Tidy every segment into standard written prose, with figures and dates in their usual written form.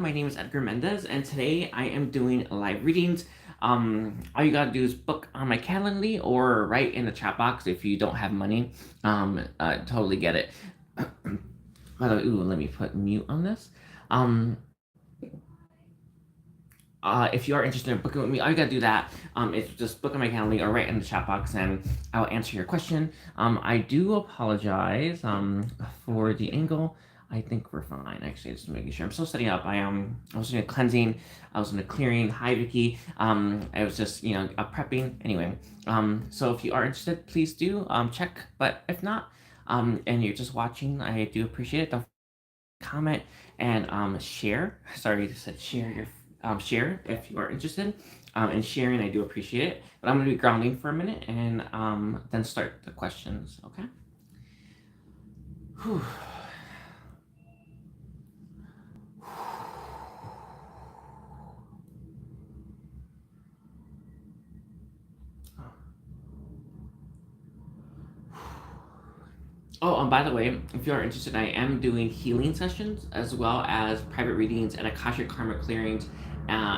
My name is Edgar Mendez, and today I am doing live readings. All you gotta do is book on my Calendly or write in the chat box if you don't have money. Totally get it. By the way, ooh, let me put mute on this. Um, if you are interested in booking with me, all you gotta do that is just book on my Calendly or write in the chat box, and I'll answer your question. I do apologize for the angle. I think we're fine. Actually, just making sure. I'm still setting up. I was doing a cleansing. I was in a clearing. Hi, Vicky. I was just prepping. Anyway, so if you are interested, please do check. But if not, and you're just watching, I do appreciate it. Don't comment and share. Sorry, I said share your share if you are interested in sharing. I do appreciate it. But I'm going to be grounding for a minute and then start the questions. Okay. Whew. Oh, and by the way, if you are interested, I am doing healing sessions as well as private readings and Akashic Karma clearings,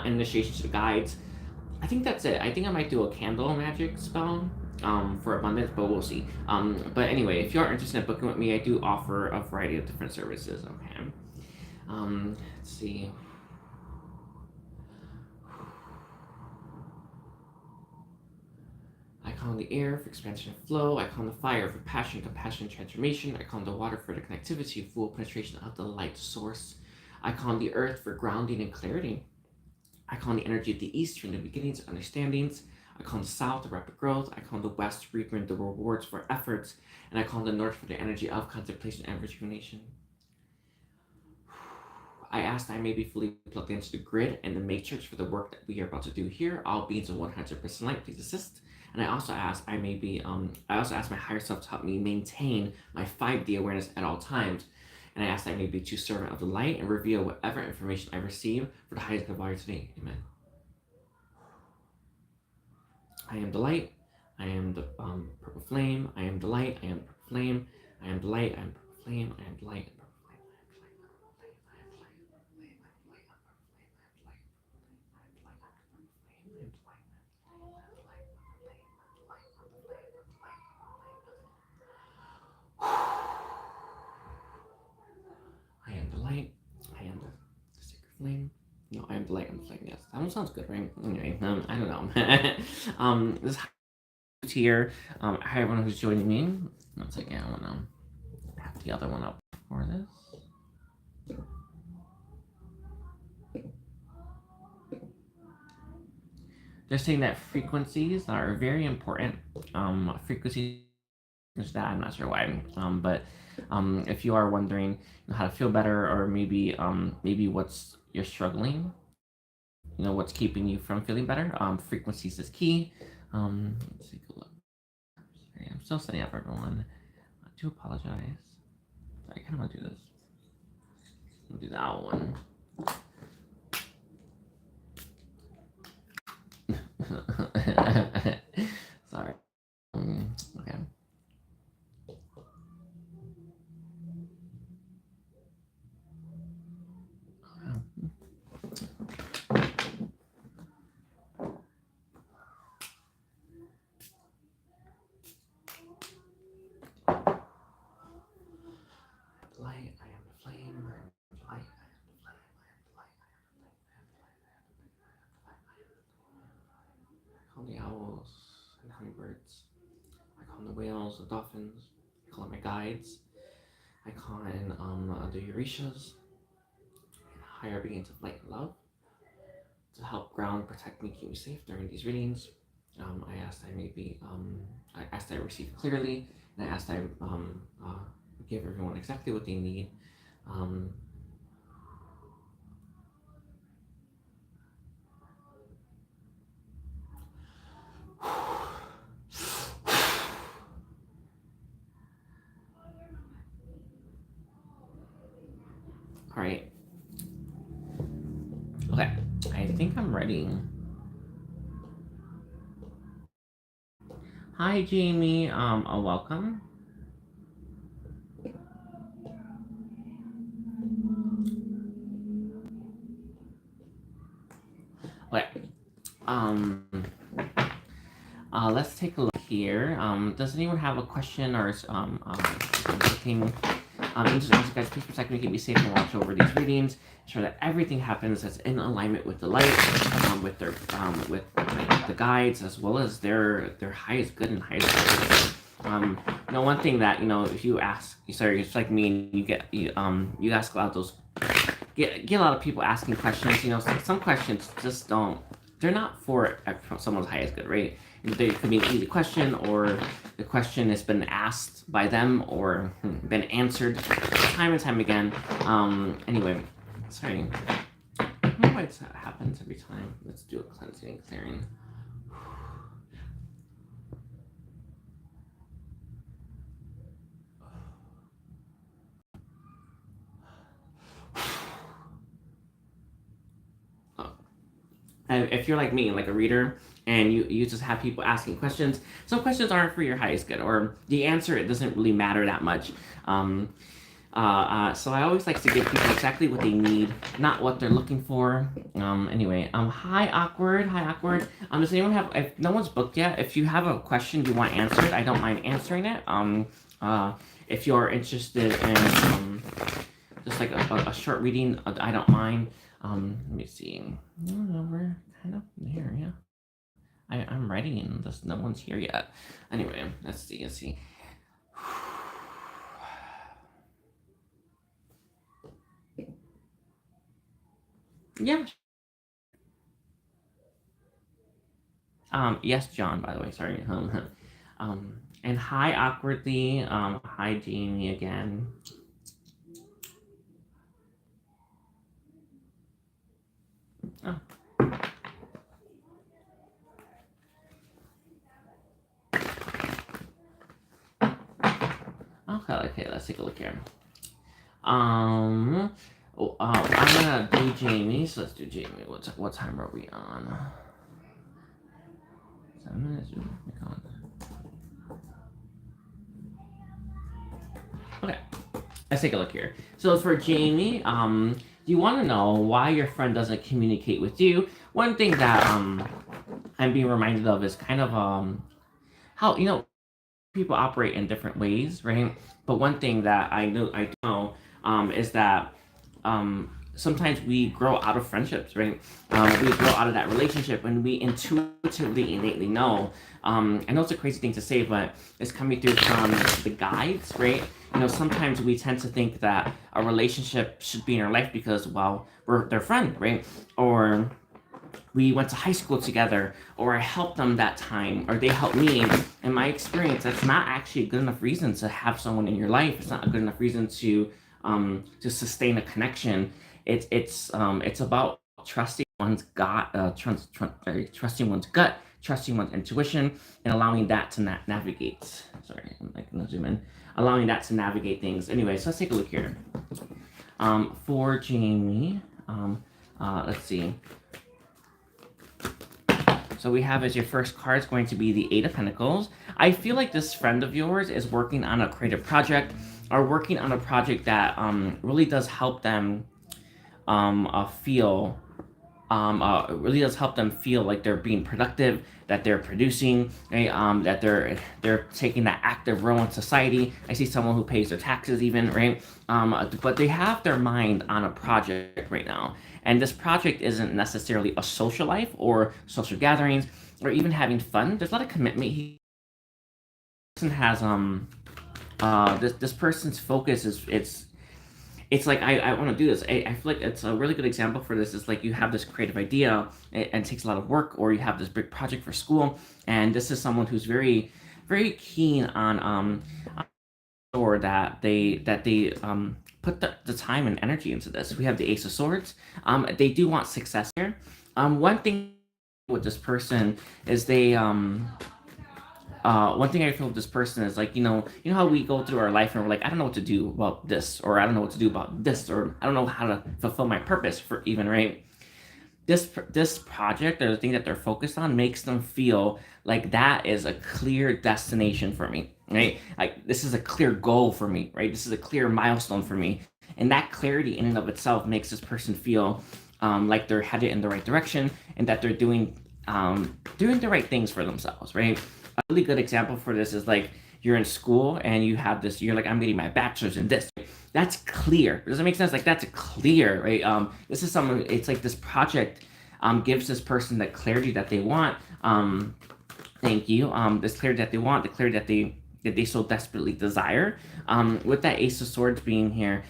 initiations to guides. I think that's it. I think I might do a candle magic spell for abundance, but we'll see. But anyway, if you are interested in booking with me, I do offer a variety of different services. Okay. Let's see. I call on the air for expansion and flow. I call on the fire for passion, compassion, and transformation. I call on the water for the connectivity, full penetration of the light source. I call on the earth for grounding and clarity. I call on the energy of the east for new beginnings and understandings. I call on the south the rapid growth. I call on the west reaping the rewards for efforts. And I call on the north for the energy of contemplation and rejuvenation. I ask that I may be fully plugged into the grid and the matrix for the work that we are about to do here. All beings of 100% light, please assist. And I also ask I also ask my higher self to help me maintain my 5D awareness at all times. And I ask that I may be true servant of the light and reveal whatever information I receive for the highest good value today. Amen. I am the light. I am the purple flame. I am the light. I am the purple flame. I am the light. I am the purple flame. I am the light. I am the light. I am the sacred flame. No, I am the light. I'm the flame. Yes, that one sounds good, right? Anyway, I don't know. This here. Hi everyone who's joining me. One second, I want to have the other one up for this. They're saying that frequencies are very important. Frequencies that I'm not sure why. But if you are wondering how to feel better, or maybe what's you're struggling, what's keeping you from feeling better. Frequencies is key. Let's take a look. Sorry, I'm still setting up everyone. I do apologize. I kind of want to do this. I'll do that one. Sorry. Okay. Light, I am the flame. I am the light. I am the flame. I am the light. I am the light. I am the light. I am the light. I am the light. I call the owls and hummingbirds. I call in the whales, the dolphins. I call in my guides. I call in the Eurasias and higher beings of light and love to help ground, protect me, keep me safe during these readings. I ask that I ask that I receive clearly, and I ask that I give everyone exactly what they need. All right. Okay, I think I'm ready. Hi, Jamie. Welcome. Okay. Um, let's take a look here. Does anyone have a question or looking? Just guys, please protect me, keep me safe, and watch over these readings. Ensure that everything happens that's in alignment with the light, with their with the guides, as well as their highest good and highest good. One thing that if you ask, sorry, it's like me, and you ask a lot of those, get a lot of people asking questions. Some questions just don't. They're not for someone's highest good, right? They could be an easy question, or the question has been asked by them or been answered time and time again. Anyway, sorry. I don't know why it happens every time. Let's do a cleansing and clearing. If you're like me, like a reader, and you just have people asking questions, some questions aren't for your highest good, or the answer, it doesn't really matter that much. So I always like to give people exactly what they need, not what they're looking for. Anyway, hi awkward, hi awkward. Does anyone have? If no one's booked yet, if you have a question you want answered, I don't mind answering it. If you're interested in just like a short reading, I don't mind. Let me see. No, we're kind of there, yeah. I'm ready, and just no one's here yet. Anyway, let's see. Yeah. Yes, John. By the way, sorry. And hi, awkwardly. Hi, Jamie again. Oh. Okay. Let's take a look here. I'm gonna do Jamie. So let's do Jamie. What time are we on? 7 minutes. Okay. Let's take a look here. So for Jamie, you want to know why your friend doesn't communicate with you. One thing that I'm being reminded of is kind of how people operate in different ways, right? But one thing that I know is that sometimes we grow out of friendships, right? We grow out of that relationship when we intuitively, innately know. I know it's a crazy thing to say, but it's coming through from the guides, right? Sometimes we tend to think that a relationship should be in our life because, well, we're their friend, right? Or we went to high school together, or I helped them that time, or they helped me. In my experience, that's not actually a good enough reason to have someone in your life. It's not a good enough reason to sustain a connection. It's about trusting one's trusting one's gut, trusting one's intuition, and allowing that to navigate. Sorry, I'm like gonna zoom in. Allowing that to navigate things. Anyway, so let's take a look here. For Jamie, let's see. So we have as your first card is going to be the Eight of Pentacles. I feel like this friend of yours is working on a creative project, or working on a project that really does help them feel really does help them feel like they're being productive, that they're producing, right? That they're taking that active role in society. I see someone who pays their taxes even, right? But they have their mind on a project right now. And this project isn't necessarily a social life or social gatherings or even having fun. There's a lot of commitment. He has this person's focus is it's like I want to do this. I feel like it's a really good example for this. It's like you have this creative idea and it takes a lot of work, or you have this big project for school, and this is someone who's very, very keen on or that they put the time and energy into this. We have the Ace of Swords. They do want success here. One thing with this person is they one thing I feel with this person is like, you know how we go through our life and we're like, I don't know what to do about this, or I don't know what to do about this, or I don't know how to fulfill my purpose for even, right? This project, or the thing that they're focused on, makes them feel like that is a clear destination for me, right? Like this is a clear goal for me, right? This is a clear milestone for me, and that clarity in and of itself makes this person feel like they're headed in the right direction and that they're doing the right things for themselves, right? A really good example for this is like you're in school and you have this, you're like, I'm getting my bachelor's in this. That's clear. Does it make sense? Like that's clear, right? This is someone, it's like this project gives this person the clarity that they want. Thank you. This clarity that they want, the clarity that they so desperately desire. With that Ace of Swords being here,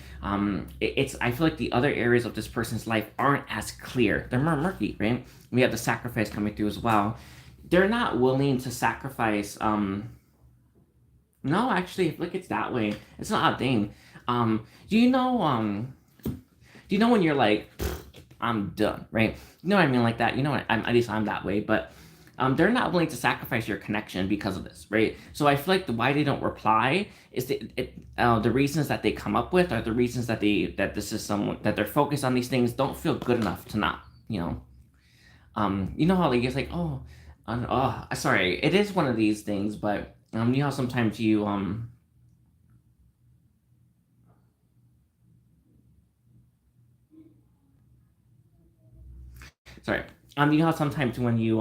it's I feel like the other areas of this person's life aren't as clear. They're more murky, right? We have the sacrifice coming through as well. They're not willing to sacrifice. No, actually, I feel like it's that way. It's not a thing. Do you know? Do you know when you're like, I'm done, right? You know what I mean, like that. You know, at least I'm that way, but. They're not willing to sacrifice your connection because of this, right? So I feel like why they don't reply is the reasons that they come up with are the reasons that this is someone that they're focused on these things don't feel good enough to not, you know how like it's like sorry, it is one of these things, but you know how sometimes you sorry you know how sometimes when you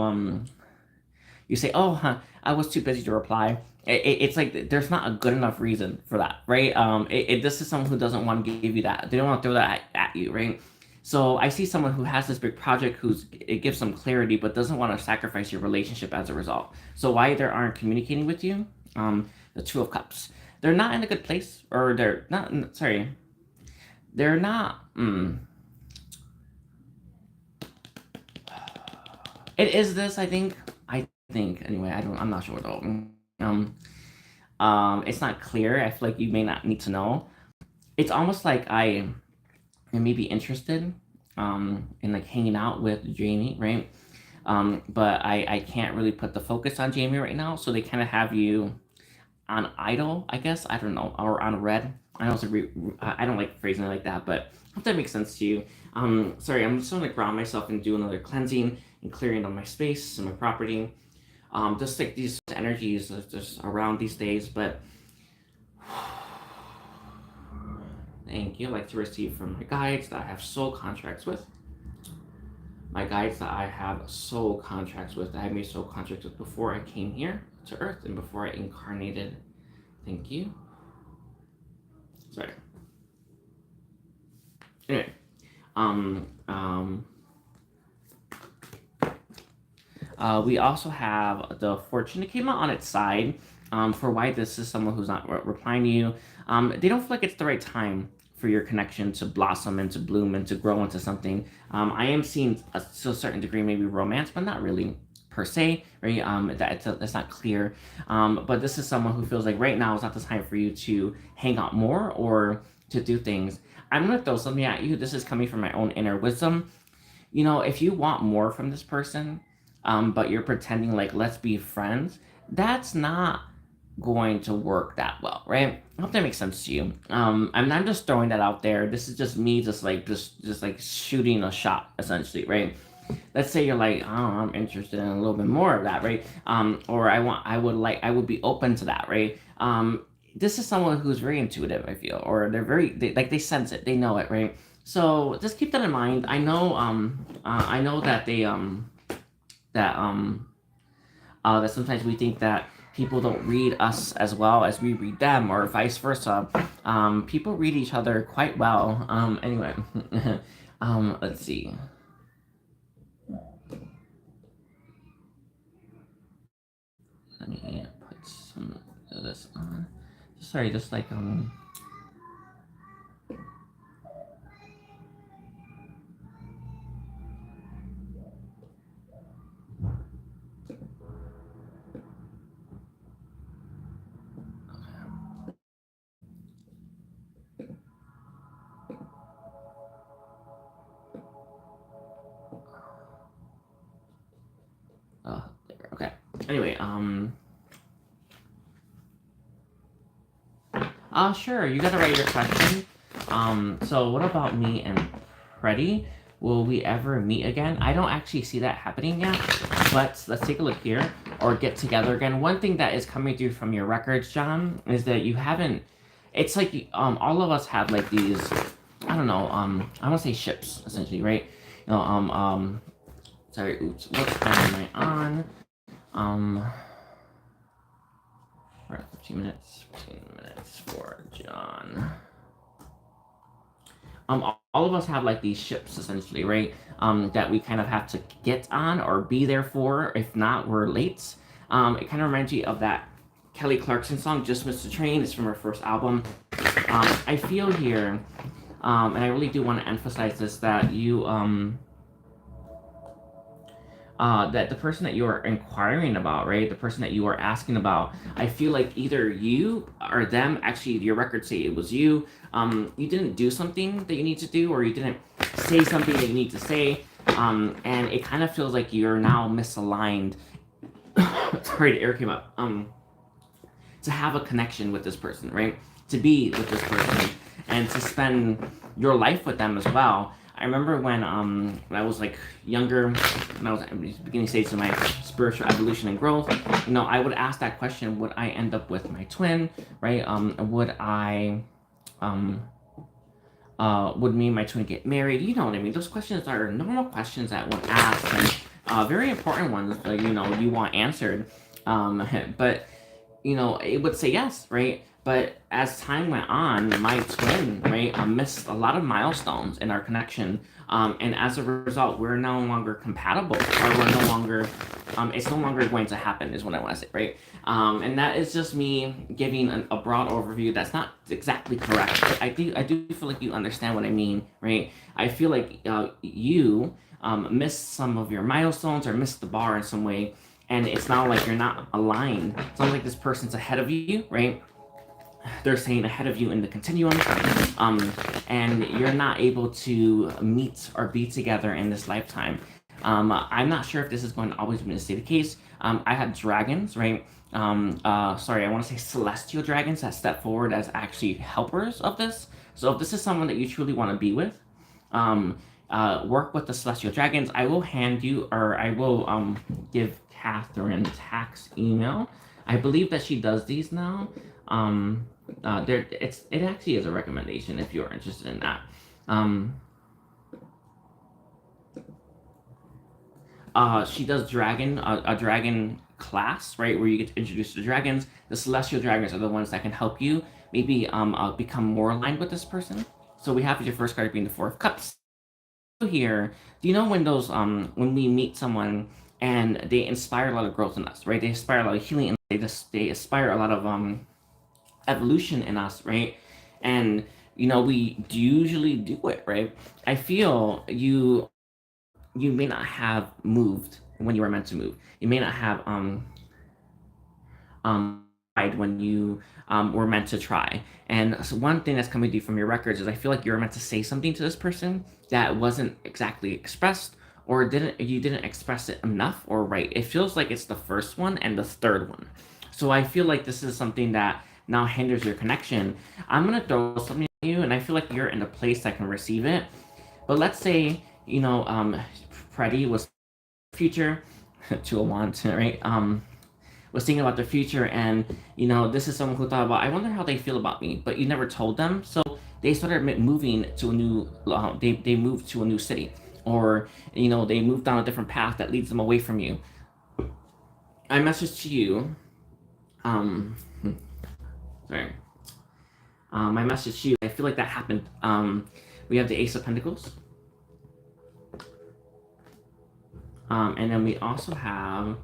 say, "Oh, I was too busy to reply." It's like there's not a good enough reason for that, right? This is someone who doesn't want to give you that. They don't want to throw that at you, right? So I see someone who has this big project it gives them clarity, but doesn't want to sacrifice your relationship as a result. So why they aren't communicating with you? The Two of Cups. They're not in a good place, or they're not. Sorry, they're not. It is this, I think. Anyway, I'm not sure though. It's not clear. I feel like you may not need to know. It's almost like I may be interested in like hanging out with Jamie, right? But I can't really put the focus on Jamie right now, so they kind of have you on idle, I guess. I don't know, or on red. I don't like phrasing it like that, but I hope that makes sense to you. Sorry, I'm just gonna ground myself and do another cleansing and clearing of my space and my property. Just like these energies just around these days, but thank you. I'd like to receive from my guides that I have soul contracts with. My guides that I have soul contracts with, that I made soul contracts with before I came here to Earth and before I incarnated. Thank you. Sorry. Anyway, we also have the Fortune. It came out on its side for why this is someone who's not replying to you. They don't feel like it's the right time for your connection to blossom and to bloom and to grow into something. I am seeing to a certain degree maybe romance, but not really per se, right? That's not clear. But this is someone who feels like right now is not the time for you to hang out more or to do things. I'm going to throw something at you. This is coming from my own inner wisdom. You know, if you want more from this person, but you're pretending like let's be friends, that's not going to work that well, right? I hope that makes sense to you. I'm just throwing that out there. This is just me just like shooting a shot essentially, right? Let's say you're like, oh, I'm interested in a little bit more of that, right? Or I would be open to that, right? This is someone who's very intuitive, I feel, or they sense it, they know it, right? So just keep that in mind. I know that that sometimes we think that people don't read us as well as we read them, or vice versa. People read each other quite well. Anyway, let's see. Let me put some of this on. Sorry, just like there. Okay. Anyway, sure, you gotta write your question. So what about me and Freddie? Will we ever meet again? I don't actually see that happening yet, but let's take a look here, or get together again. One thing that is coming through from your records, John, is that you haven't, it's like, all of us have like these, I don't know, I want to say ships, essentially, right? No, sorry, oops, what time am I on? We're at 15 minutes, 15 minutes for John. All of us have like these ships essentially, right? That we kind of have to get on or be there for. If not, we're late. It kind of reminds me of that Kelly Clarkson song, "Just Missed the Train." It's from her first album. I feel here, and I really do want to emphasize this, that that the person that you are inquiring about, right? The person that you are asking about, I feel like either you or them, actually, your records say it was you. You didn't do something that you need to do, or you didn't say something that you need to say. And it kind of feels like you're now misaligned. Sorry, the air came up. To have a connection with this person, right? To be with this person and to spend your life with them as well. I remember when I was like younger, when I was in the beginning stages of my spiritual evolution and growth, I would ask that question: would I end up with my twin, right? Would me and my twin get married? You know what I mean? Those questions are normal questions that one asks, and very important ones that you want answered. But it would say yes, right? But as time went on, my twin, right, missed a lot of milestones in our connection. And as a result, we're no longer compatible, or we're no longer, it's no longer going to happen, is what I want to say, right? And that is just me giving a broad overview that's not exactly correct. But I do feel like you understand what I mean, right? I feel like you missed some of your milestones or missed the bar in some way, and it's not like you're not aligned. It's not like this person's ahead of you, right? They're saying ahead of you in the continuum, and you're not able to meet or be together in this lifetime. I'm not sure if this is going to always be the case. I had dragons, right? Sorry, I want to say celestial dragons that step forward as actually helpers of this. So if this is someone that you truly want to be with, work with the celestial dragons. I will hand you, or I will give Catherine Tack's email. I believe that she does these now. It actually is a recommendation if you're interested in that. She does a dragon class, right, where you get introduced to dragons. The celestial dragons are the ones that can help you maybe become more aligned with this person. So we have your first card being the Four of Cups. Here, do you know when those when we meet someone and they inspire a lot of growth in us, right? They inspire a lot of healing, and they inspire a lot of evolution in us, right? And we usually do it, right? I feel you may not have moved when you were meant to move. You may not have tried when you were meant to try. And so one thing that's coming to you from your records is I feel like you were meant to say something to this person that wasn't exactly expressed, or you didn't express it enough or right. It feels like it's the first one and the third one. So I feel like this is something that now hinders your connection. I'm gonna throw something at you, and I feel like you're in a place that can receive it. But let's say Freddie was future to a want, right? Was thinking about their future, and this is someone who thought about, I wonder how they feel about me, but you never told them, so they started moving to a new they moved to a new city, or they moved down a different path that leads them away from you. I message to you, sorry, my message to you, I feel like that happened. We have the Ace of Pentacles, and then we also have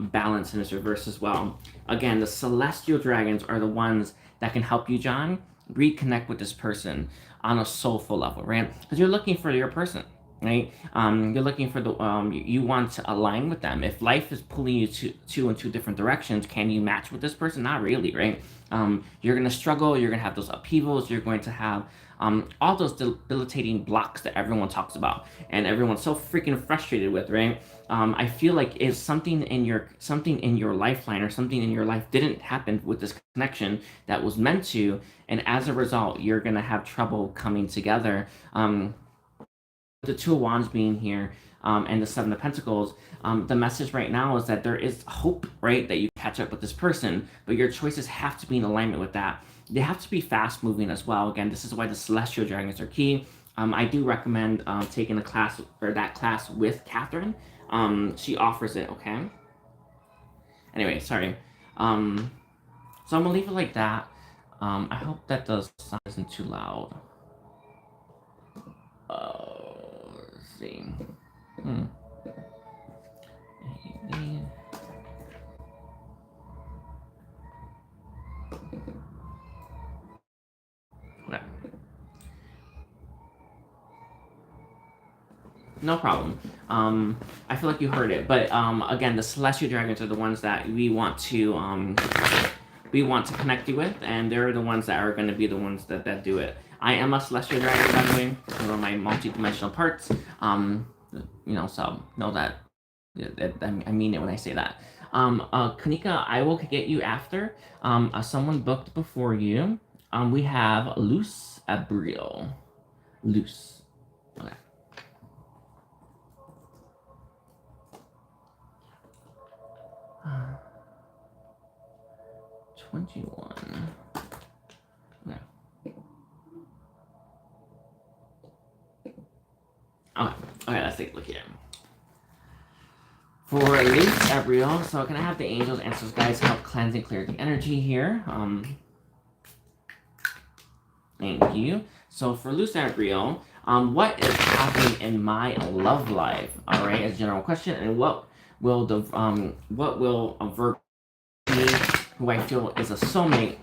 balance in this reverse as well. Again, the celestial dragons are the ones that can help you, John, reconnect with this person on a soulful level, right? Because you're looking for your person, right? You're looking for you want to align with them. If life is pulling you in two different directions, can you match with this person? Not really, right? You're gonna struggle. You're gonna have those upheavals. You're going to have all those debilitating blocks that everyone talks about and everyone's so freaking frustrated with, right? I feel like if something in your lifeline or something in your life didn't happen with this connection that was meant to, and as a result, you're gonna have trouble coming together. The Two of Wands being here, and the Seven of Pentacles, the message right now is that there is hope, right, that you catch up with this person, but your choices have to be in alignment with that. They have to be fast moving as well. Again, this is why the celestial dragons are key. I do recommend taking a class or that class with Catherine. She offers it. Okay. Anyway, sorry. Um, so I'm gonna leave it like that. I hope that the sound isn't too loud. Let's see. Hmm. Okay. No problem. I feel like you heard it, but again, the celestial dragons are the ones that we want to connect you with, and they're the ones that are going to be the ones that do it. I am a celestial dragon, by the way, one of my multi-dimensional parts. So know that, I mean it when I say that. Kanika, I will get you after. Someone booked before you. We have Louse Abriel. Loose. Okay. 21. Okay. Okay. Okay, let's take a look here. For Louse Abriel, so can I have the angels, answers, guys, help cleanse and clear the energy here? Thank you. So for Louse Abriel, what is happening in my love life? All right, as a general question, and what will Virgo be, who I feel is a soulmate?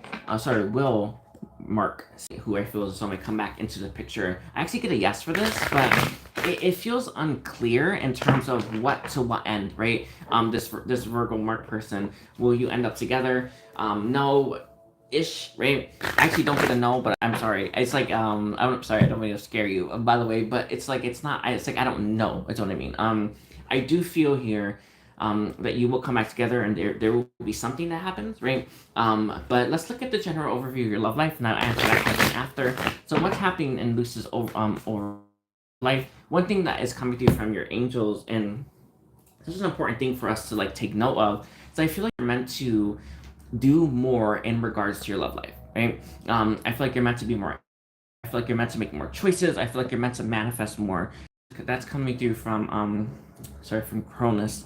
Will Mark, who I feel is a soulmate, come back into the picture? I actually get a yes for this, but it feels unclear in terms of what to what end, right? This Virgo Mark person, will you end up together? No. Ish, right? I actually don't get a no, but I'm sorry. It's like I'm sorry, I don't mean to scare you, by the way, but it's like it's not. It's like I don't know. That's what I mean. I do feel here, that you will come back together, and there will be something that happens, right? But let's look at the general overview of your love life, and I'll answer that question after. So what's happening in Luce's over life? One thing that is coming through from your angels, and this is an important thing for us to like take note of, is I feel like you're meant to do more in regards to your love life, right? I feel like you're meant to be more. I feel like you're meant to make more choices. I feel like you're meant to manifest more. That's coming through from from Cronus.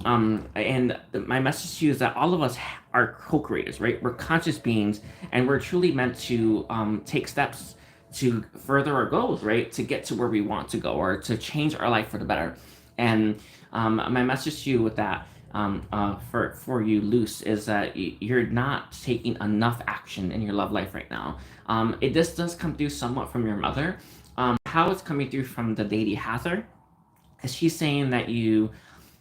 And my message to you is that all of us are co-creators, right? We're conscious beings, and we're truly meant to take steps to further our goals, right? To get to where we want to go, or to change our life for the better. And my message to you with that, for you, Luce, is that you're not taking enough action in your love life right now. This does come through somewhat from your mother. How it's coming through from the deity Hathor, because she's saying that you've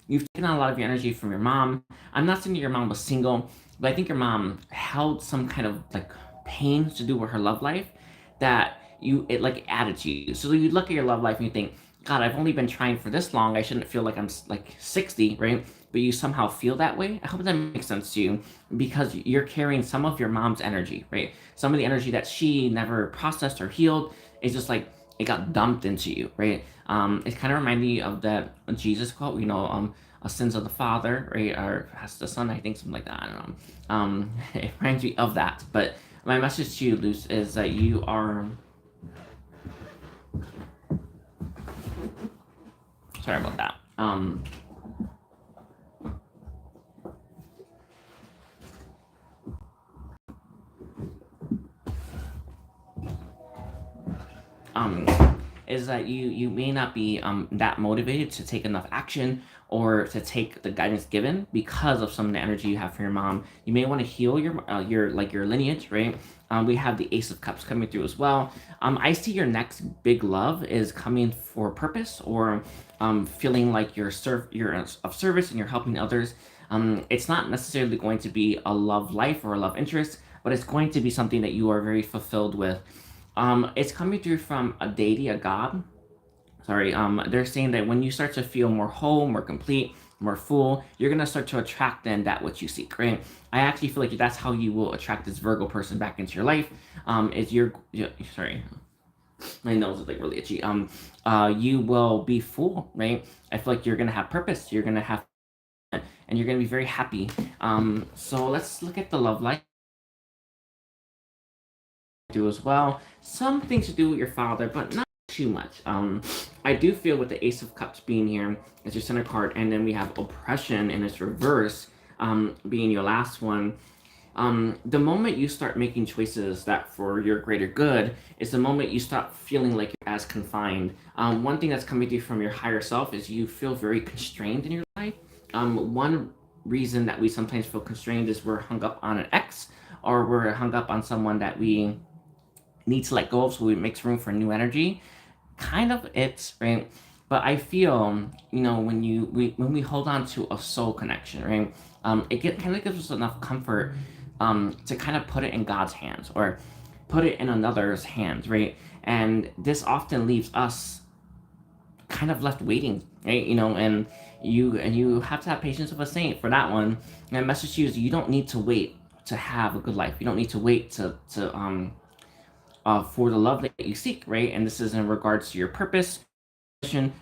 taken on a lot of your energy from your mom. I'm not saying your mom was single, but I think your mom held some kind of like pain to do with her love life that it like added to you. So you look at your love life and you think, God, I've only been trying for this long. I shouldn't feel like I'm like 60, right? But you somehow feel that way. I hope that makes sense to you, because you're carrying some of your mom's energy, right? Some of the energy that she never processed or healed is just like it got dumped into you, right? It kind of reminded me of that Jesus quote, sins of the father, right? Or has the son, I think, something like that. I don't know. It reminds me of that. But my message to you, Luce, is that you are. Sorry about that. Is that you may not be that motivated to take enough action, or to take the guidance given, because of some of the energy you have from your mom. You may want to heal your lineage, right? We have the Ace of Cups coming through as well. I see your next big love is coming for purpose, or feeling like you're of service and you're helping others. It's not necessarily going to be a love life or a love interest, but it's going to be something that you are very fulfilled with. It's coming through from a deity, a god. Sorry. They're saying that when you start to feel more whole, more complete, more full, you're gonna start to attract then that which you seek, right? I actually feel like that's how you will attract this Virgo person back into your life. Is sorry, my nose is like really itchy. You will be full, right? I feel like you're gonna have purpose. You're gonna have, and you're gonna be very happy. So let's look at the love life. do as well. Something to do with your father, but not too much. I do feel with the Ace of Cups being here as your center card, and then we have oppression in its reverse, being your last one. The moment you start making choices that for your greater good is the moment you stop feeling like you're as confined. One thing that's coming through from your higher self is you feel very constrained in your life. One reason that we sometimes feel constrained is we're hung up on an ex, or we're hung up on someone that we need to let go of, so it makes room for new energy. Kind of it's right, but I feel, when when we hold on to a soul connection, right, kind of gives us enough comfort, to kind of put it in God's hands, or put it in another's hands, right? And this often leaves us kind of left waiting, right? And you have to have patience with a saint for that one. And my message to you is, you don't need to wait to have a good life. You don't need to wait for the love that you seek, right? And this is in regards to your purpose,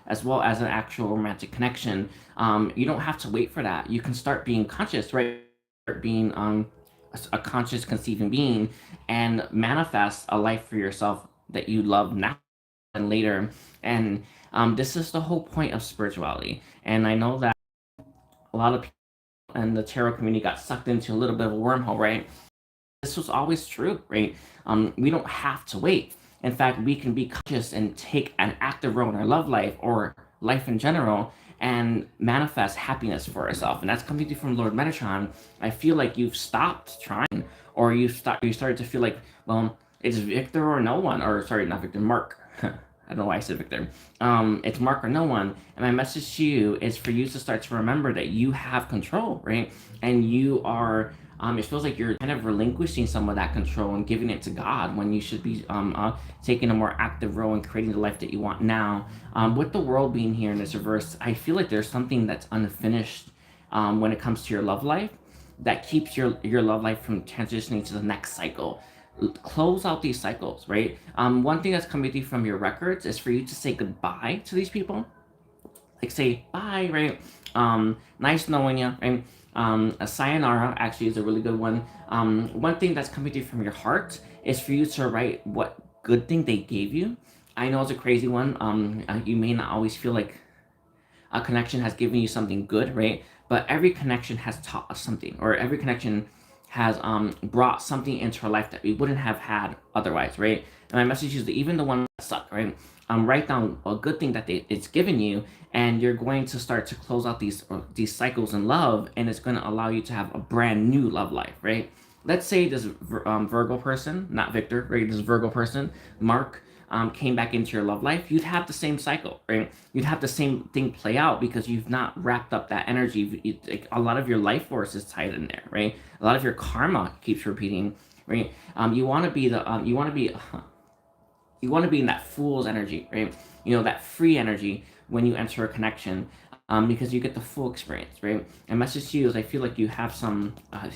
as well as an actual romantic connection. You don't have to wait for that. You can start being conscious, right? Start being a conscious conceiving being, and manifest a life for yourself that you love now and later. And this is the whole point of spirituality. And I know that a lot of people in the tarot community got sucked into a little bit of a wormhole, right? This was always true, right? We don't have to wait. In fact, we can be conscious and take an active role in our love life, or life in general, and manifest happiness for ourselves. And that's coming through from Lord Metatron. I feel like you've stopped trying, or you started to feel like, well, it's Victor or no one, or sorry, not Victor, Mark. I don't know why I said Victor. It's Mark or no one. And my message to you is for you to start to remember that you have control, right? And you are, it feels like you're kind of relinquishing some of that control and giving it to God, when you should be taking a more active role in creating the life that you want now. With the world being here in this reverse, I feel like there's something that's unfinished, when it comes to your love life, that keeps your love life from transitioning to the next cycle. Close out these cycles, right? One thing that's coming through from your records is for you to say goodbye to these people, like say bye, right? Nice knowing you, right? A sayonara actually is a really good one. One thing that's coming through from your heart is for you to write what good thing they gave you. I know it's a crazy one. You may not always feel like a connection has given you something good, right? But every connection has taught us something, or every connection has brought something into our life that we wouldn't have had otherwise, right? And my message is that even the one that suck, right? Write down a good thing that it's given you, and you're going to start to close out these cycles in love, and it's going to allow you to have a brand new love life, right? Let's say this Virgo person, not Victor, right? This Virgo person, Mark, came back into your love life, you'd have the same cycle, right? You'd have the same thing play out, because you've not wrapped up that energy. Like, a lot of your life force is tied in there, right? A lot of your karma keeps repeating, right? You want to be in that fool's energy, right? That free energy when you enter a connection, because you get the full experience, right? And message to you is, I feel like you have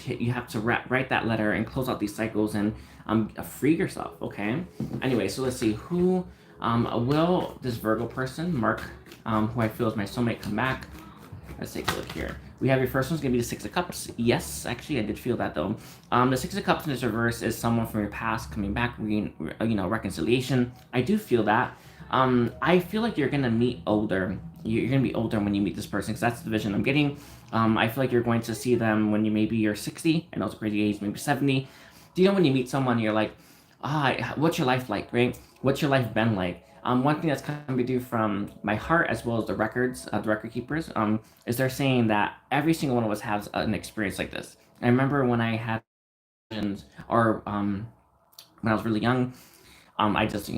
you have to write that letter and close out these cycles, and free yourself, okay? Anyway, so let's see, who will this Virgo person, Mark, who I feel is my soulmate, come back? Let's take a look here. We have your first one's gonna be the Six of Cups. Yes, actually, I did feel that though. The Six of Cups in this reverse is someone from your past coming back, reconciliation. I do feel that. I feel like you're gonna meet older. You're gonna be older when you meet this person, because that's the vision I'm getting. I feel like you're going to see them when you're 60, and also crazy age, maybe 70. Do you know when you meet someone, you're like, what's your life like, right? What's your life been like? One thing that's coming through from my heart, as well as the record keepers, is they're saying that every single one of us has an experience like this. I remember when I had visions, or when I was really young, I just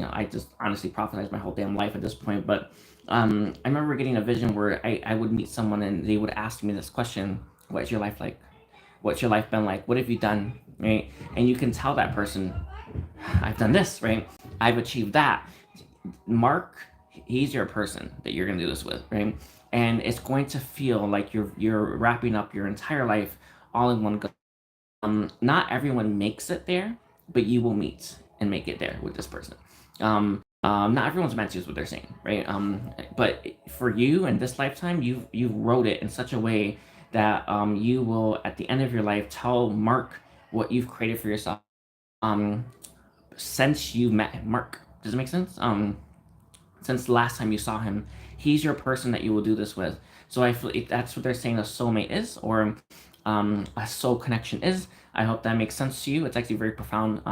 honestly prophetized my whole damn life at this point. But I remember getting a vision where I would meet someone, and they would ask me this question: "What's your life like? What's your life been like? What have you done?" Right? And you can tell that person, "I've done this, right? I've achieved that." Mark, he's your person that you're gonna do this with, right? And it's going to feel like you're wrapping up your entire life all in one go. Not everyone makes it there, but you will meet and make it there with this person. Not everyone's meant to, is what they're saying, right? But for you in this lifetime, you wrote it in such a way that you will, at the end of your life, tell Mark what you've created for yourself. Um, since you met Mark. Does it make sense? Since the last time you saw him, he's your person that you will do this with. So I feel that's what they're saying a soulmate is, or a soul connection is. I hope that makes sense to you. It's actually a very profound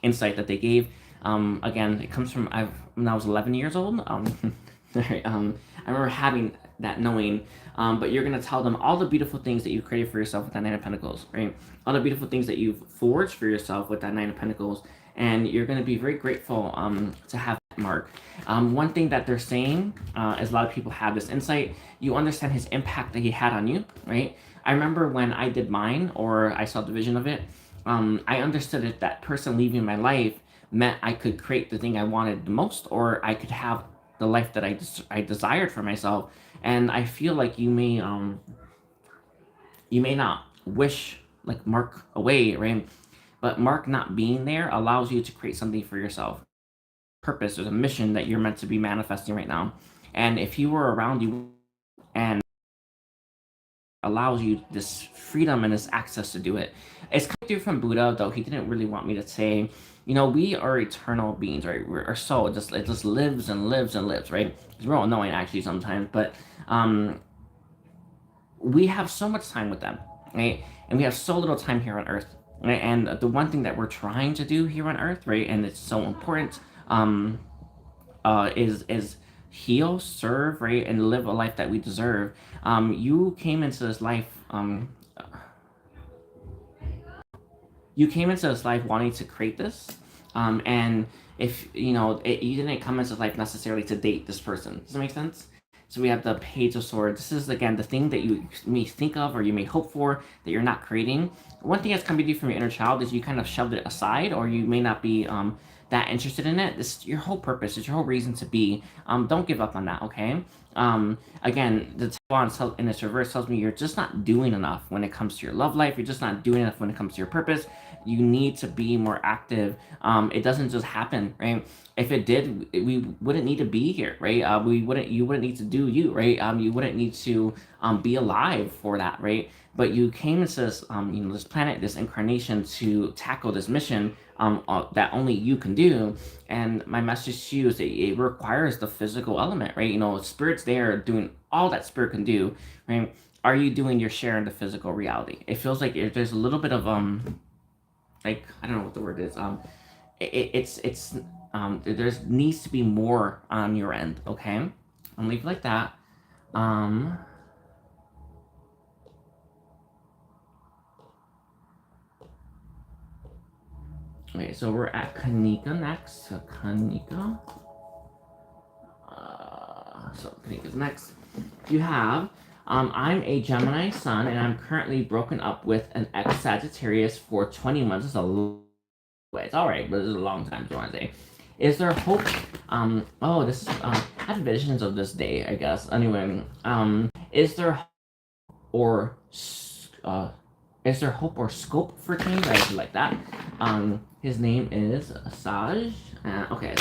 insight that they gave. Again, it comes from when I was 11 years old. Right, I remember having that knowing, but you're gonna tell them all the beautiful things that you created for yourself with that Nine of Pentacles, right? All the beautiful things that you've forged for yourself with that Nine of Pentacles, and you're gonna be very grateful to have Mark. One thing that they're saying is a lot of people have this insight. You understand his impact that he had on you, right? I remember when I did mine, or I saw the vision of it. I understood that that person leaving my life meant I could create the thing I wanted the most, or I could have the life that I desired for myself. And I feel like you may not wish like Mark away, right? But Mark not being there allows you to create something for yourself. Purpose, there's a mission that you're meant to be manifesting right now. And if he were around you and allows you this freedom and this access to do it. It's coming through from Buddha, though he didn't really want me to say, we are eternal beings, right? Our soul it just lives and lives and lives, right? It's real annoying actually sometimes, but we have so much time with them, right? And we have so little time here on Earth, right? And the one thing that we're trying to do here on Earth, right, and it's so important, is heal, serve, right, and live a life that we deserve. You came into this life. You came into this life wanting to create this, and if you didn't come into life necessarily to date this person. Does that make sense? So we have the Page of Swords. This is again the thing that you may think of or you may hope for that you're not creating. One thing that's coming to you from your inner child is you kind of shoved it aside, or you may not be that interested in it. This is your whole purpose. It's your whole reason to be. Don't give up on that, okay? Again, the Taiwan in this reverse tells me you're just not doing enough when it comes to your love life. You're just not doing enough when it comes to your purpose. You need to be more active. It doesn't just happen, right? If it did, we wouldn't need to be here, right? You wouldn't need to do you, right? You wouldn't need to be alive for that, right? But you came into this, this planet, this incarnation to tackle this mission that only you can do. And my message to you is that it requires the physical element, right? Spirit's there doing all that spirit can do, right? Are you doing your share in the physical reality? It feels like there's a little bit of like I don't know what the word is. There needs to be more on your end. Okay, I'll leave it like that. Okay, so we're at Kanika next. So Kanika. So Kanika's next. You have. I'm a Gemini sun, and I'm currently broken up with an ex-Sagittarius for 20 months. It's a long way. It's all right, but it's a long time. So I want to say, is there hope? This is. I have visions of this day, I guess. Anyway, is there or is there hope or scope for change? I feel like that. His name is Saj. Okay,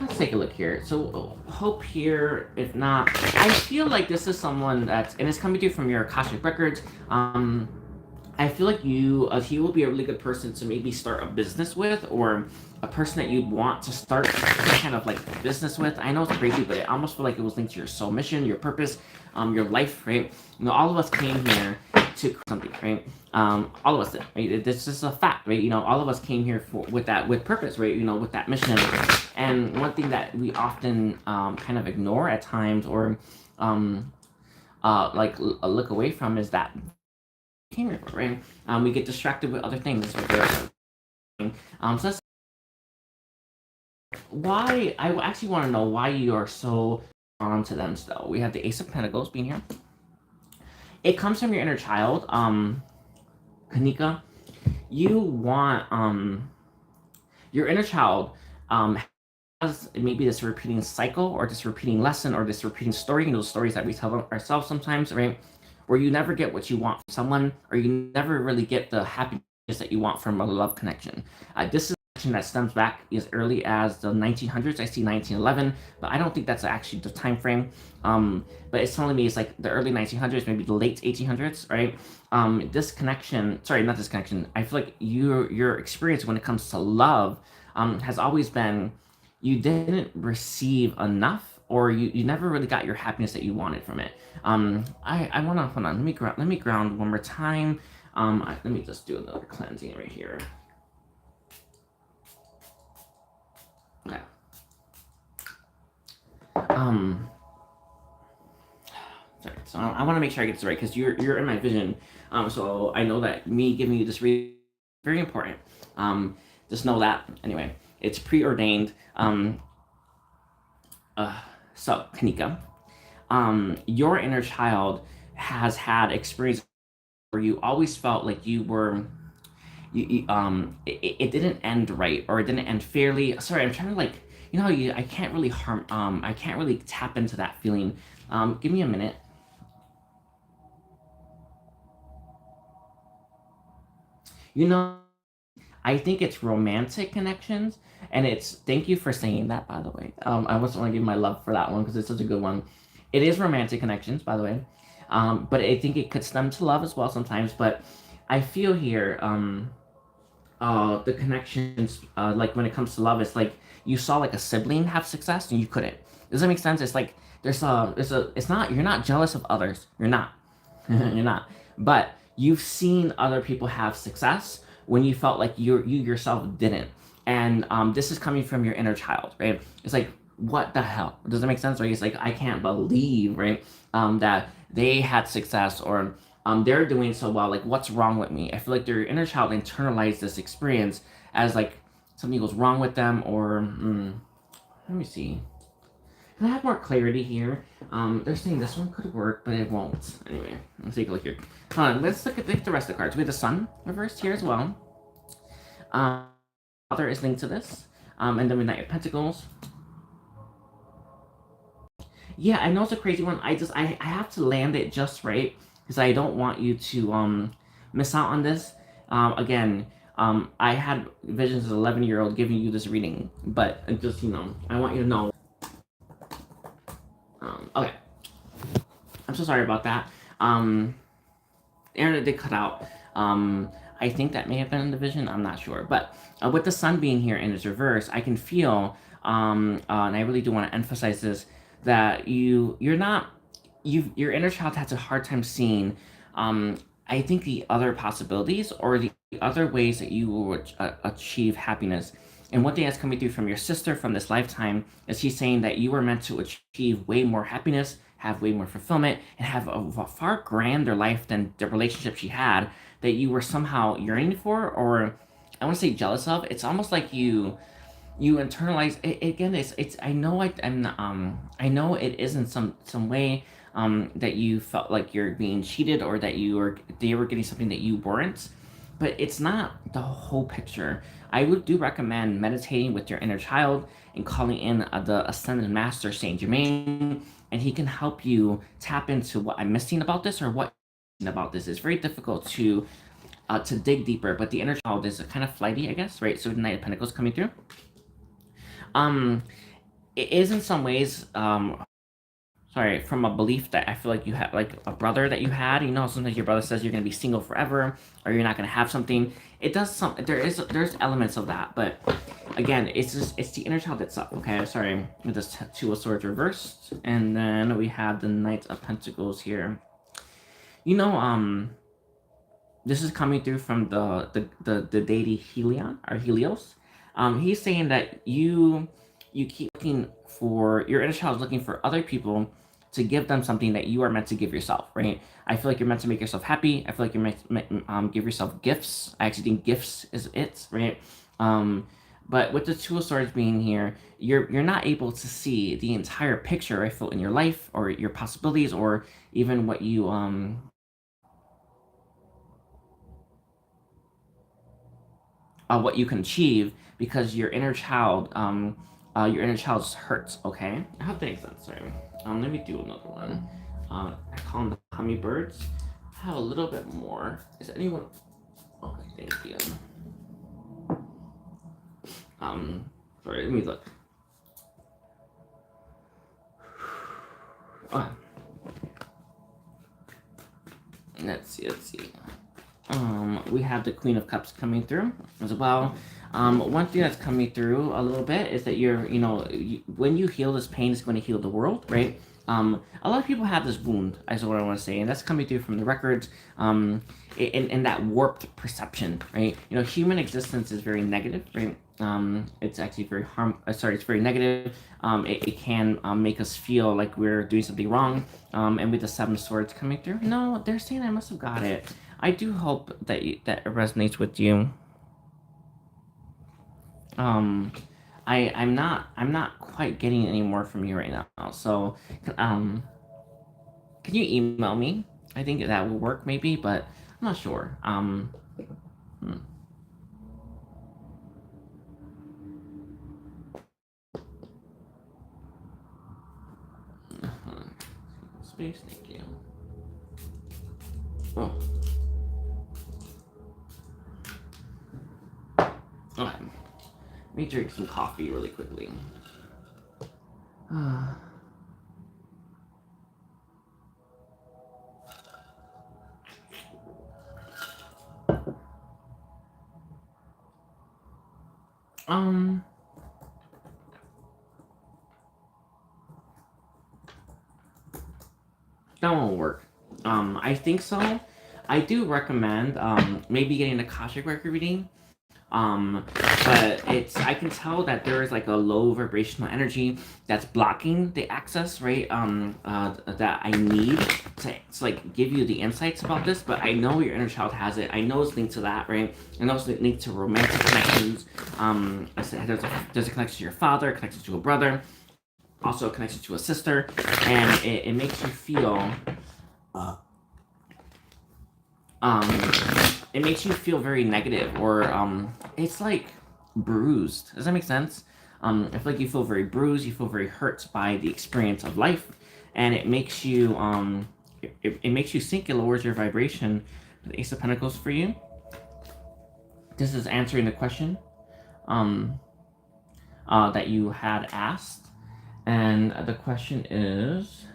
let's take a look here. So hope here. If not, I feel like this is someone that's, and it's coming to you from your Akashic records. I feel like he will be a really good person to maybe start a business with, or a person that you'd want to start some kind of like business with. I know it's crazy, but I almost feel like it was linked to your soul mission, your purpose, your life, right? All of us came here to something, right? All of us did, right? This is a fact, right? All of us came here with purpose, right? With that mission. And one thing that we often kind of ignore at times, or look away from, is that came here for, right? We get distracted with other things. So that's why I actually want to know why you are so drawn to them still. We have the Ace of Pentacles being here. It comes from your inner child, Kanika. You want your inner child has maybe this repeating cycle, or this repeating lesson, or this repeating story. Those stories that we tell ourselves sometimes, right? Where you never get what you want from someone, or you never really get the happiness that you want from a love connection. This is connection that stems back as early as the 1900s. I see 1911, but I don't think that's actually the time frame. But it's telling me it's like the early 1900s, maybe the late 1800s, right? This connection, sorry, not this connection. I feel like your experience when it comes to love has always been you didn't receive enough, or you never really got your happiness that you wanted from it. I want to hold on. Let me ground one more time. Let me just do another cleansing right here. Okay. Sorry. So I want to make sure I get this right because you're in my vision. So I know that me giving you this reading is very important. Just know that. Anyway, it's preordained. So Kanika, your inner child has had experience where you always felt like you were it didn't end right, or it didn't end fairly. Sorry, I'm trying to like, you know, I can't really I can't really tap into that feeling. Give me a minute. You know, I think it's romantic connections, and it's, thank you for saying that, by the way. I just want to give my love for that one because it's such a good one. It is romantic connections, by the way, but I think it could stem to love as well sometimes. But I feel here, the connections, like when it comes to love, it's like you saw like a sibling have success and you couldn't. Does that make sense? It's like it's not, you're not jealous of others. You're not. You're not. But you've seen other people have success when you felt like you yourself didn't. And this is coming from your inner child, right? It's like, what the hell? Does that make sense? Right? It's like, I can't believe, right, that they had success, or they're doing so well. Like, what's wrong with me? I feel like their inner child internalized this experience as like something goes wrong with them, or let me see. Can I have more clarity here? They're saying this one could work, but it won't. Anyway, let's take a look here. Let's look at the rest of the cards. We have the Sun reversed here as well. Father is linked to this. And then we Knight of Pentacles. Yeah, I know it's a crazy one. I have to land it just right because I don't want you to miss out on this. Again, I had visions as an 11-year-old giving you this reading, but just, you know, I want you to know. Okay. I'm so sorry about that. Internet did cut out. I think that may have been in the vision. I'm not sure. But with the Sun being here in its reverse, I can feel, and I really do want to emphasize this, that your inner child has a hard time seeing, I think, the other possibilities or the other ways that you will achieve happiness. And one thing that's coming through from your sister from this lifetime is she's saying that you were meant to achieve way more happiness, have way more fulfillment, and have a far grander life than the relationship she had that you were somehow yearning for, or I want to say jealous of. It's almost like you internalize it, again. It's I know I know it is in some way that you felt like you're being cheated, or that they were getting something that you weren't, but it's not the whole picture. I would do recommend meditating with your inner child and calling in the Ascended Master Saint Germain, and he can help you tap into what I'm missing about this, or what about this. It's very difficult to dig deeper, but the inner child is kind of flighty, I guess, right? So the Knight of Pentacles coming through. It is in some ways, sorry, from a belief that I feel like you have, like a brother that you had. You know, sometimes your brother says you're gonna be single forever, or you're not gonna have something. It does some. There's elements of that, but again, it's the inner child itself. Okay, sorry, with this Two of Swords reversed, and then we have the Knight of Pentacles here. You know, this is coming through from the deity Helion, or Helios. He's saying that you keep looking for, your inner child is looking for other people to give them something that you are meant to give yourself, right? I feel like you're meant to make yourself happy. I feel like you're meant to give yourself gifts. I actually think gifts is it, right? But with the Two of Swords being here, you're not able to see the entire picture, I feel, in your life, or your possibilities, or even what you what you can achieve, because your inner child's hurts. Okay, I hope that makes sense. Sorry. Let me do another one. I call them the hummingbirds. I have a little bit more. Is anyone? Oh, thank you. Sorry, let me look. Oh, let's see. We have the Queen of Cups coming through as well. One thing that's coming through a little bit is that when you heal this pain, it's going to heal the world, right? A lot of people have this wound, is what I want to say, and that's coming through from the records, in that warped perception, right? Human existence is very negative, right? It's actually it's very negative. It can make us feel like we're doing something wrong. And with the Seven Swords coming through, no, they're saying I must have got it. I do hope that that it resonates with you. Um, I'm not quite getting any more from you right now. So, um, can you email me? I think that will work maybe, but I'm not sure. Hmm. Space, thank you. Oh. Okay. Let me drink some coffee really quickly. um, that won't work. I think so. I do recommend maybe getting a Akashic record reading. Um, but I can tell that there is like a low vibrational energy that's blocking the access, right? That I need to like give you the insights about this, but I know your inner child has it. I know it's linked to that, right? I know it's linked to romantic connections. I said there's a connection to your father, a connection to a brother, also a connection to a sister, and it makes you feel um it makes you feel very negative, or it's like bruised. Does that make sense? I feel like you feel very bruised, you feel very hurt by the experience of life, and it makes you it makes you sink. It lowers your vibration. The Ace of Pentacles for you, this is answering the question um that you had asked, and the question is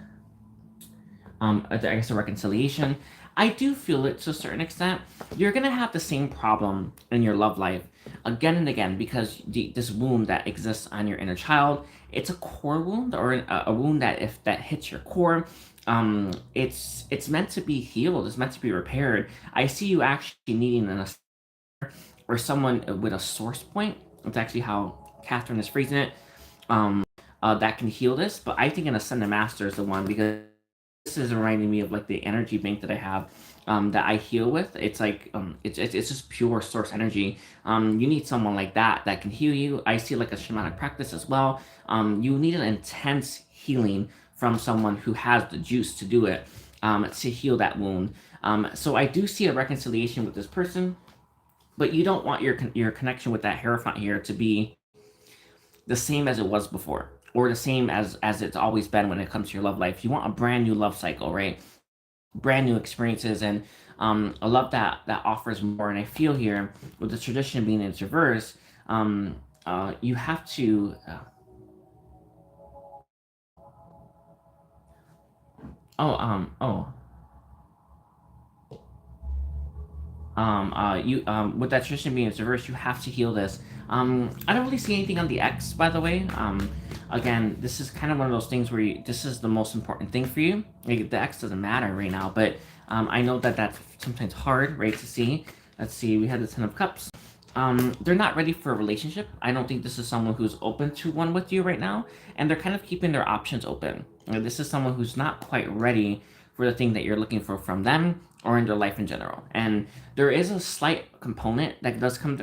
I guess a reconciliation. I do feel it to a certain extent. You're gonna have the same problem in your love life again and again, because this wound that exists on your inner child, it's a core wound, or a wound that if that hits your core, it's meant to be healed. It's meant to be repaired. I see you actually needing or someone with a source point. That's actually how Catherine is phrasing it. That can heal this, but I think an Ascended Master is the one, because this is reminding me of like the energy bank that I have, that I heal with. It's like it's just pure source energy. You need someone like that can heal you. I see like a shamanic practice as well. You need an intense healing from someone who has the juice to do it, to heal that wound. So I do see a reconciliation with this person, but you don't want your connection with that Hierophant here to be the same as it was before, or the same as it's always been when it comes to your love life. You want a brand new love cycle, right? Brand new experiences, and a love that offers more. And I feel here with the tradition being in reverse, you have to. Oh. You With that tradition being in reverse, you have to heal this. I don't really see anything on the X, by the way. Again, this is kind of one of those things where this is the most important thing for you. Like, the X doesn't matter right now, but I know that that's sometimes hard, right, to see. Let's see, we had the Ten of Cups. They're not ready for a relationship. I don't think this is someone who's open to one with you right now, and they're kind of keeping their options open. This is someone who's not quite ready for the thing that you're looking for from them, or in their life in general. And there is a slight component that does come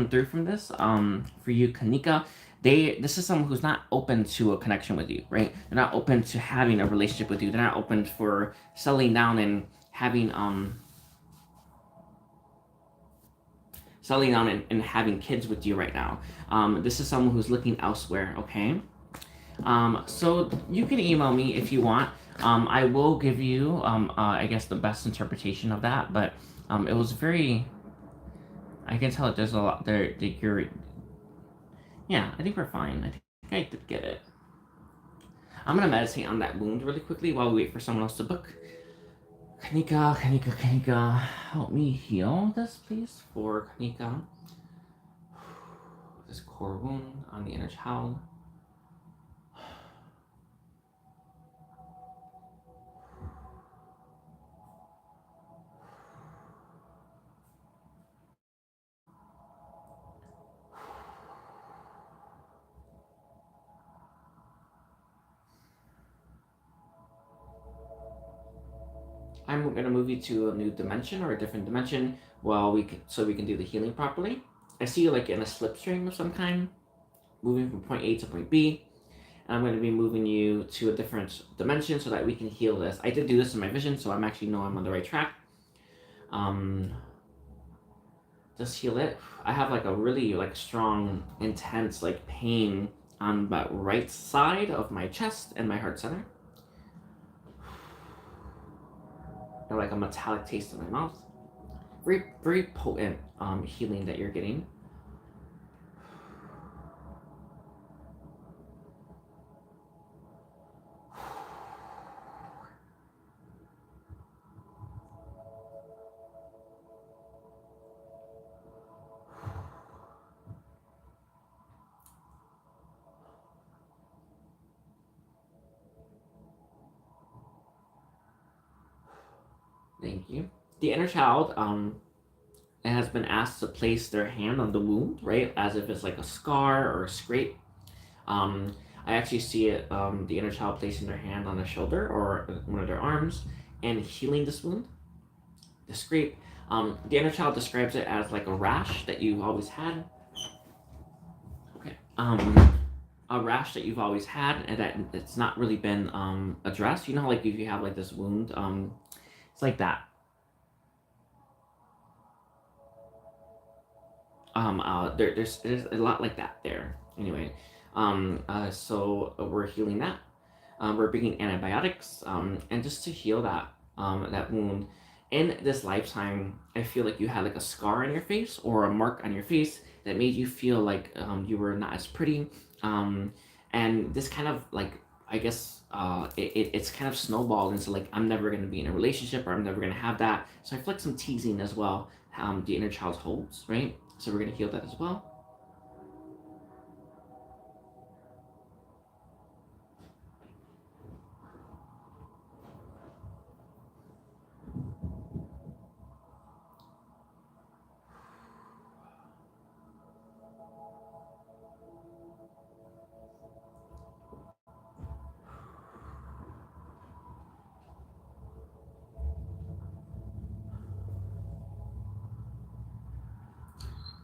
through from this. For you, Kanika, this is someone who's not open to a connection with you, right? They're not open to having a relationship with you. They're not open for settling down and having having kids with you right now. This is someone who's looking elsewhere, okay? So you can email me if you want. I will give you, I guess, the best interpretation of that, but it was very. I can tell that there's a lot there that Yeah, I think we're fine. I think I did get it. I'm gonna meditate on that wound really quickly while we wait for someone else to book. Kanika, help me heal this, please, for Kanika. This core wound on the inner child. I'm gonna move you to a new dimension or a different dimension while so we can do the healing properly. I see you like in a slipstream of some kind, moving from point A to point B. And I'm going to be moving you to a different dimension so that we can heal this. I did do this in my vision, so I'm actually know I'm on the right track. Um, just heal it. I have like a really like strong, intense like pain on the right side of my chest and my heart center. And like a metallic taste in my mouth. Very, very potent healing that you're getting. Thank you. The inner child has been asked to place their hand on the wound, right, as if it's like a scar or a scrape. Um, I actually see it, the inner child placing their hand on their shoulder or one of their arms and healing this wound, the scrape. The inner child describes it as like a rash that you've always had. Okay. A rash that you've always had and that it's not really been addressed. You know, like if you have like this wound, it's like that. There's a lot like that there. Anyway, so we're healing that. We're bringing antibiotics, and just to heal that wound. In this lifetime, I feel like you had like a scar on your face or a mark on your face that made you feel like you were not as pretty. And this kind of like I guess it's kind of snowballed into like I'm never gonna be in a relationship or I'm never gonna have that. So I feel like some teasing as well. The inner child holds, right? So we're gonna heal that as well.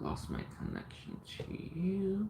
Lost my connection to you.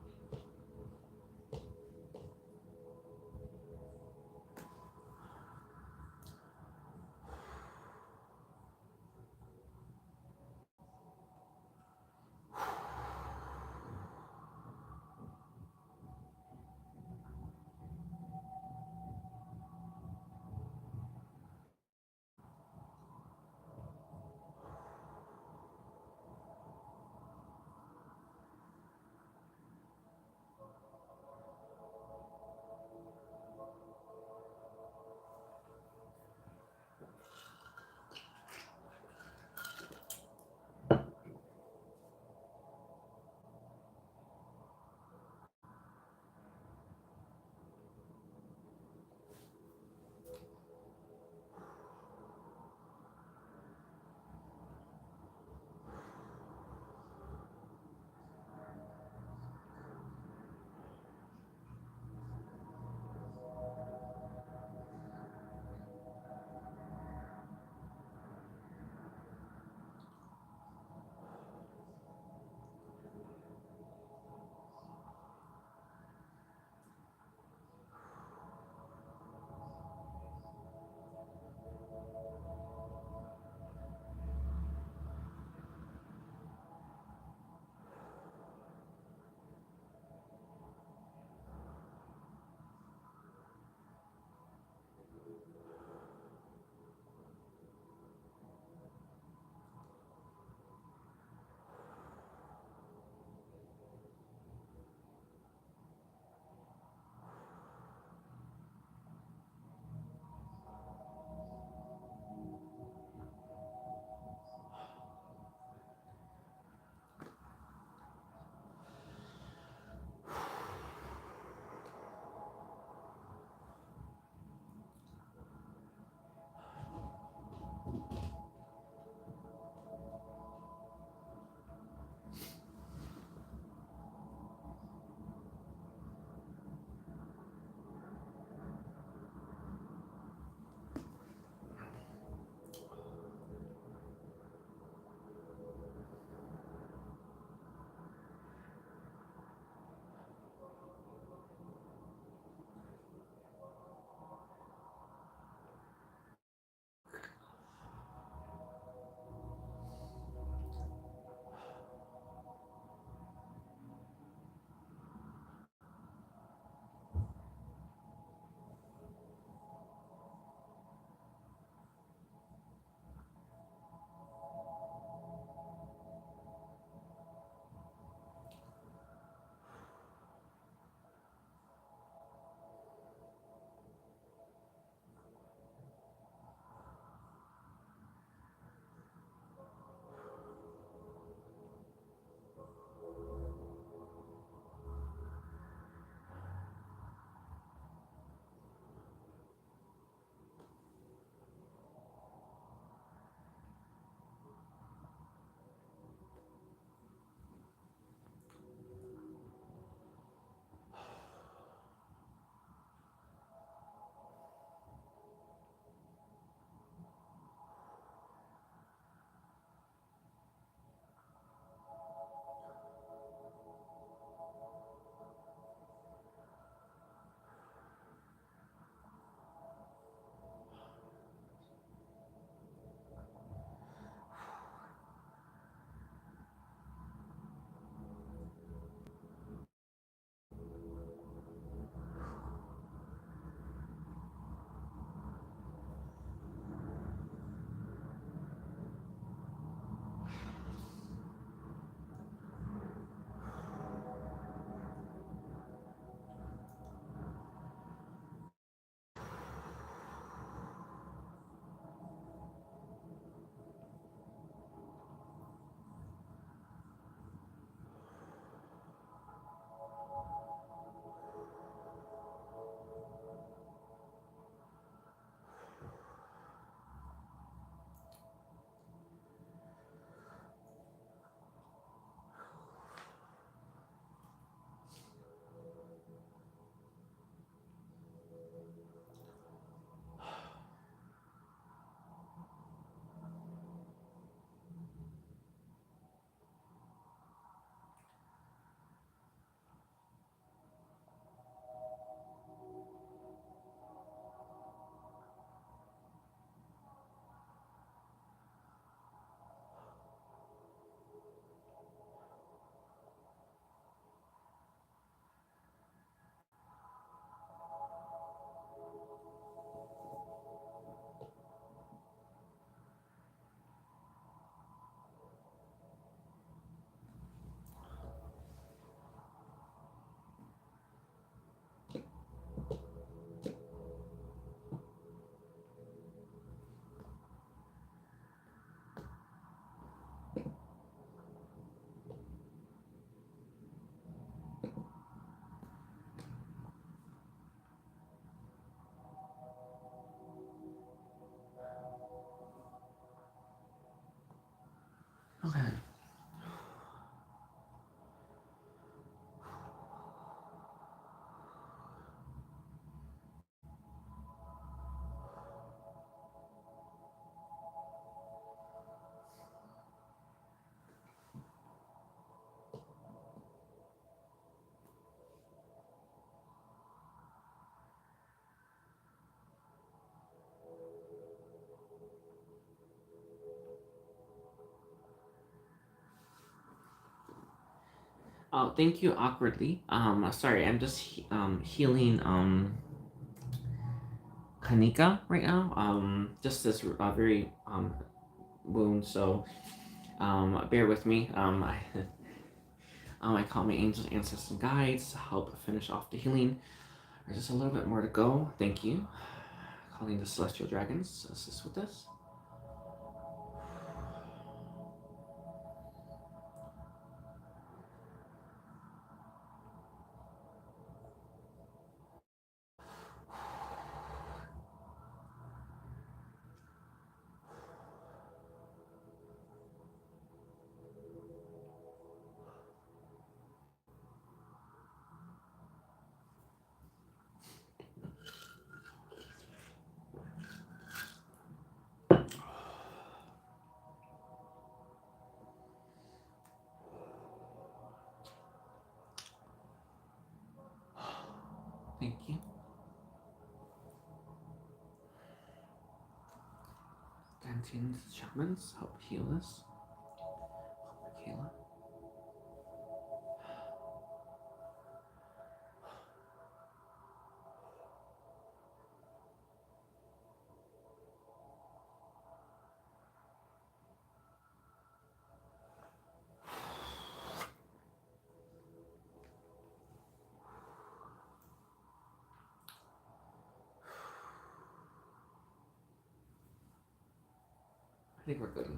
Oh, thank you. Awkwardly. Sorry, I'm just healing Kanika right now. Just this very wound. So bear with me. I call my angels, ancestors, and guides to help finish off the healing. There's just a little bit more to go. Thank you. Calling the celestial dragons to assist with this. Thank you. Dancing shamans help heal us. Michaela. I think we're good.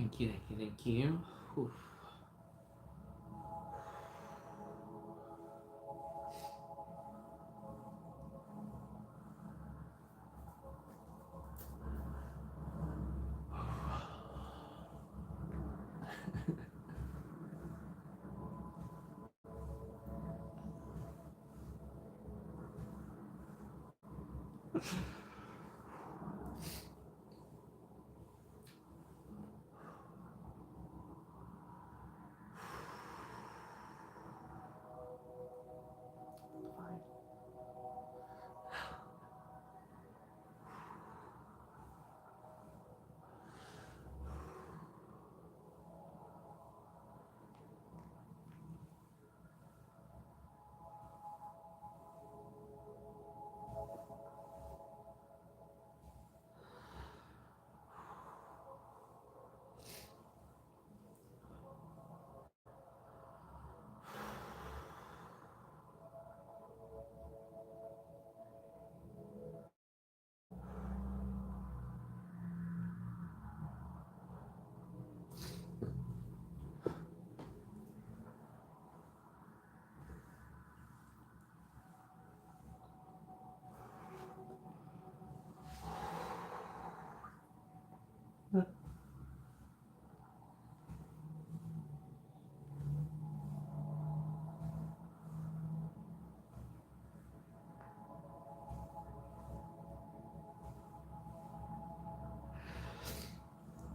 Thank you, thank you, thank you. Whew.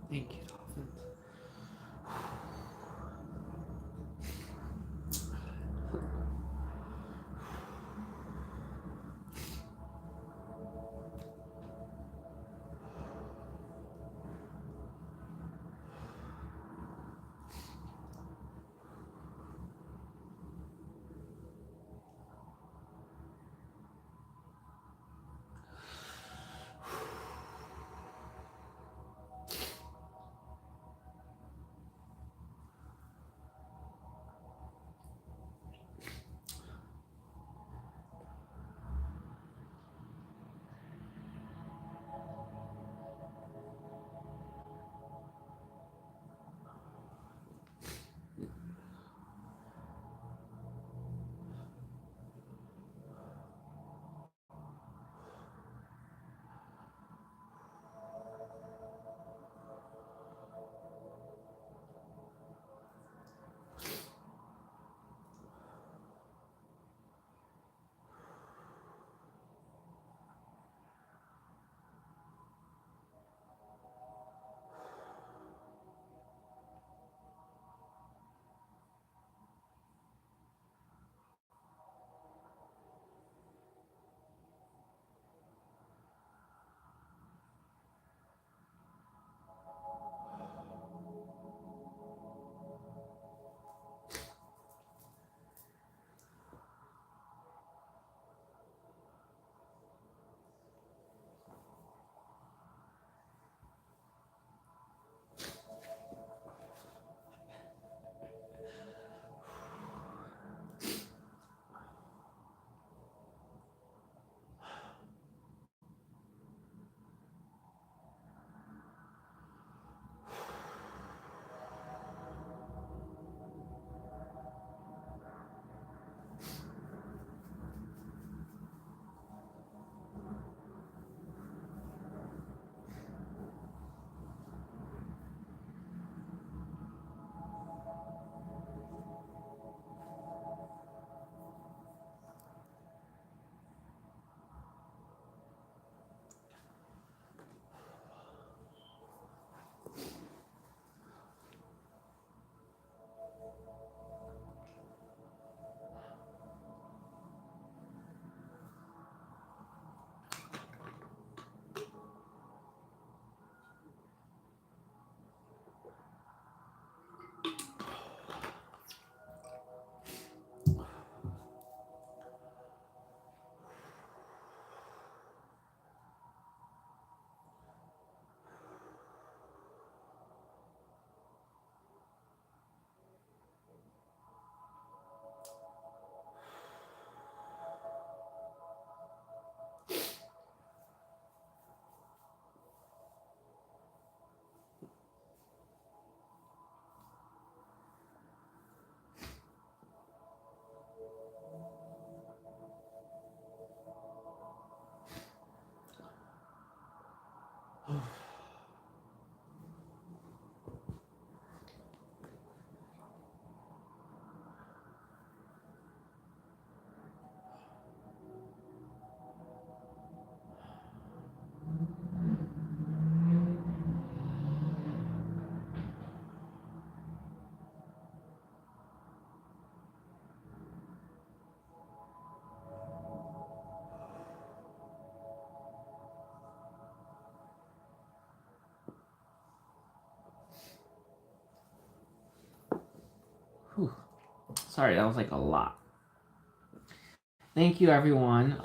Thank you, dolphins. Whew. Sorry, that was like a lot. Thank you, everyone.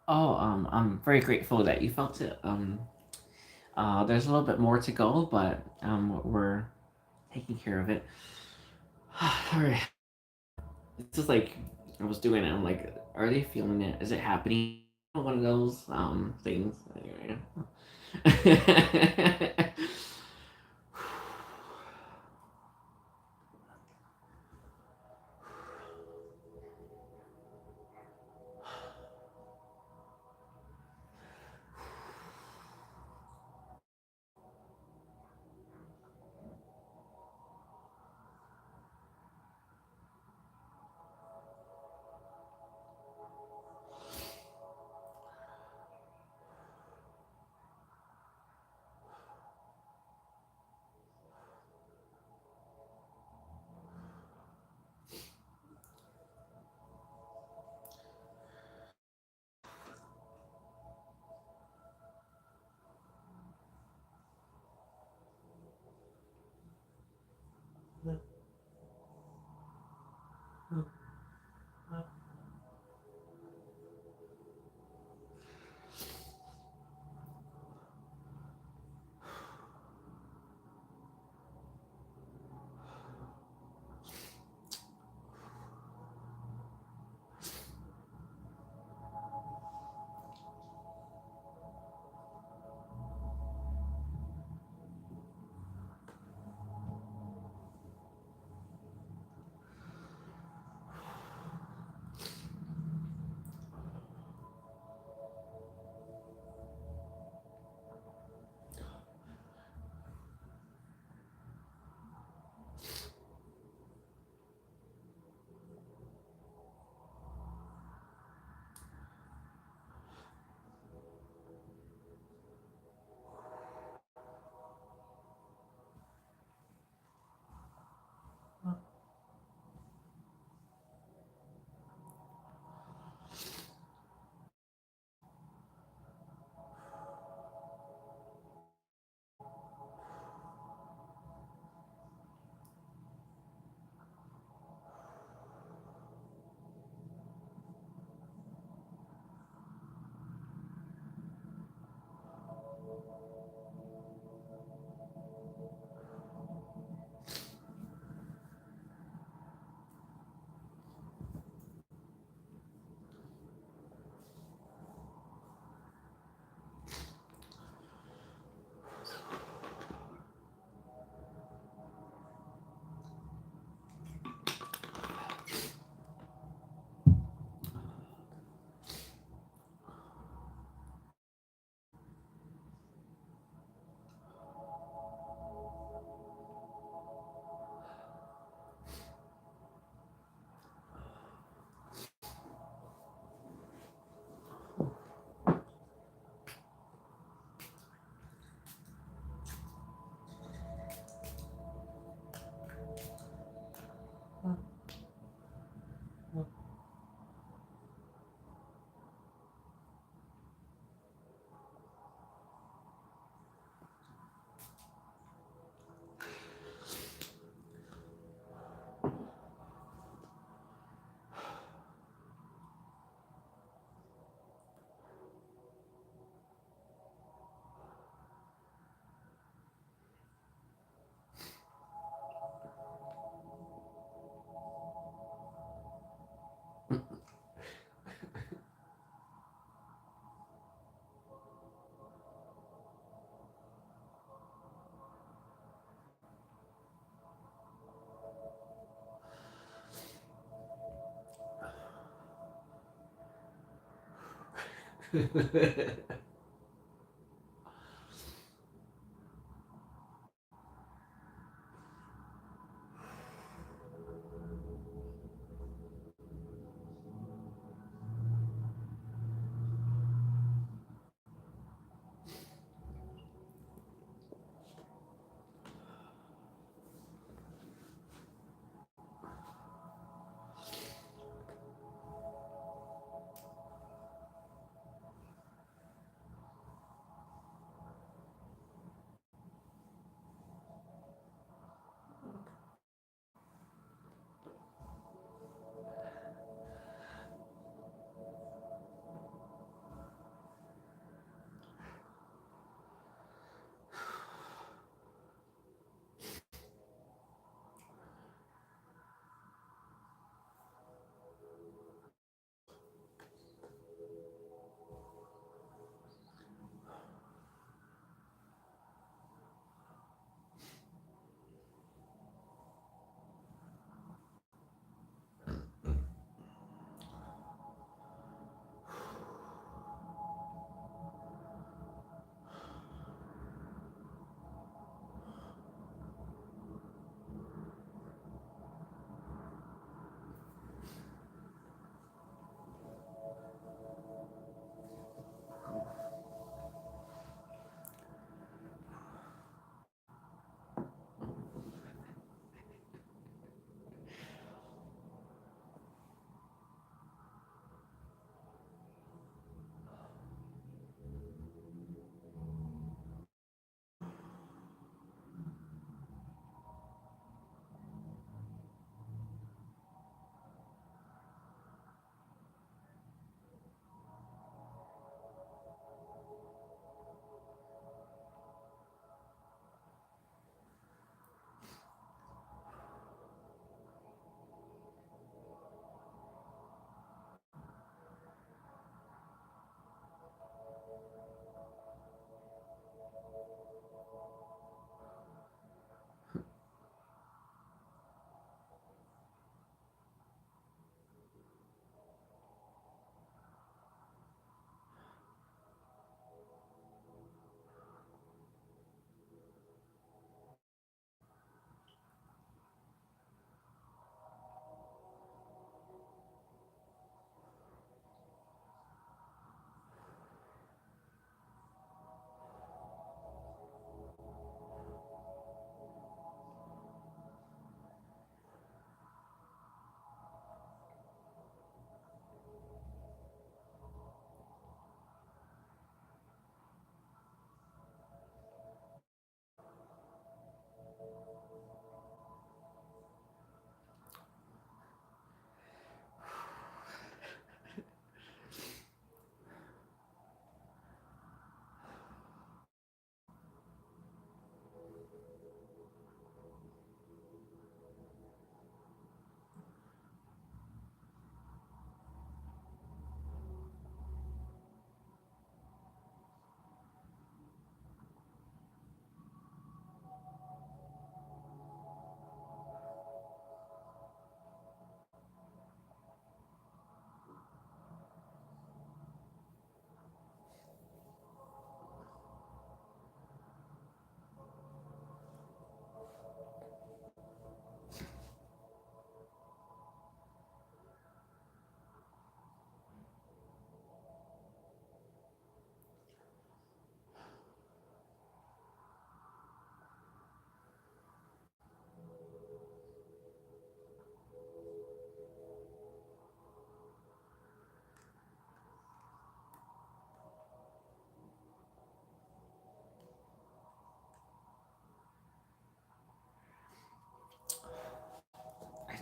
Oh, I'm very grateful that you felt it. There's a little bit more to go, but we're taking care of it. All right. It's just like I was doing it. I'm like, are they feeling it? Is it happening? One of those things. Anyway.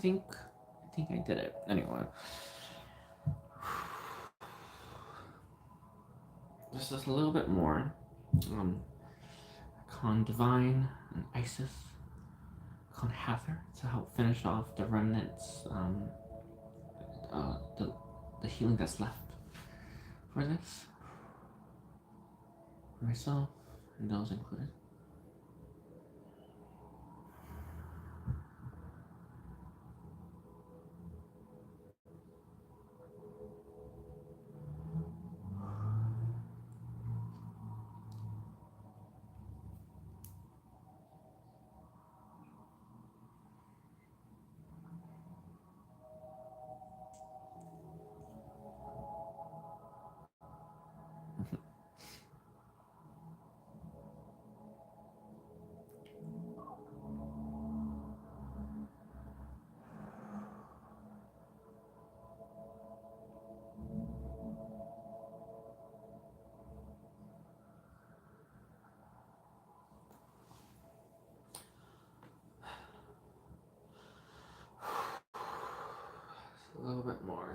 I did it. Anyway. Just a little bit more. Con Divine and Isis. Con Hather to help finish off the remnants, the healing that's left for this. For myself and those included. A little bit more.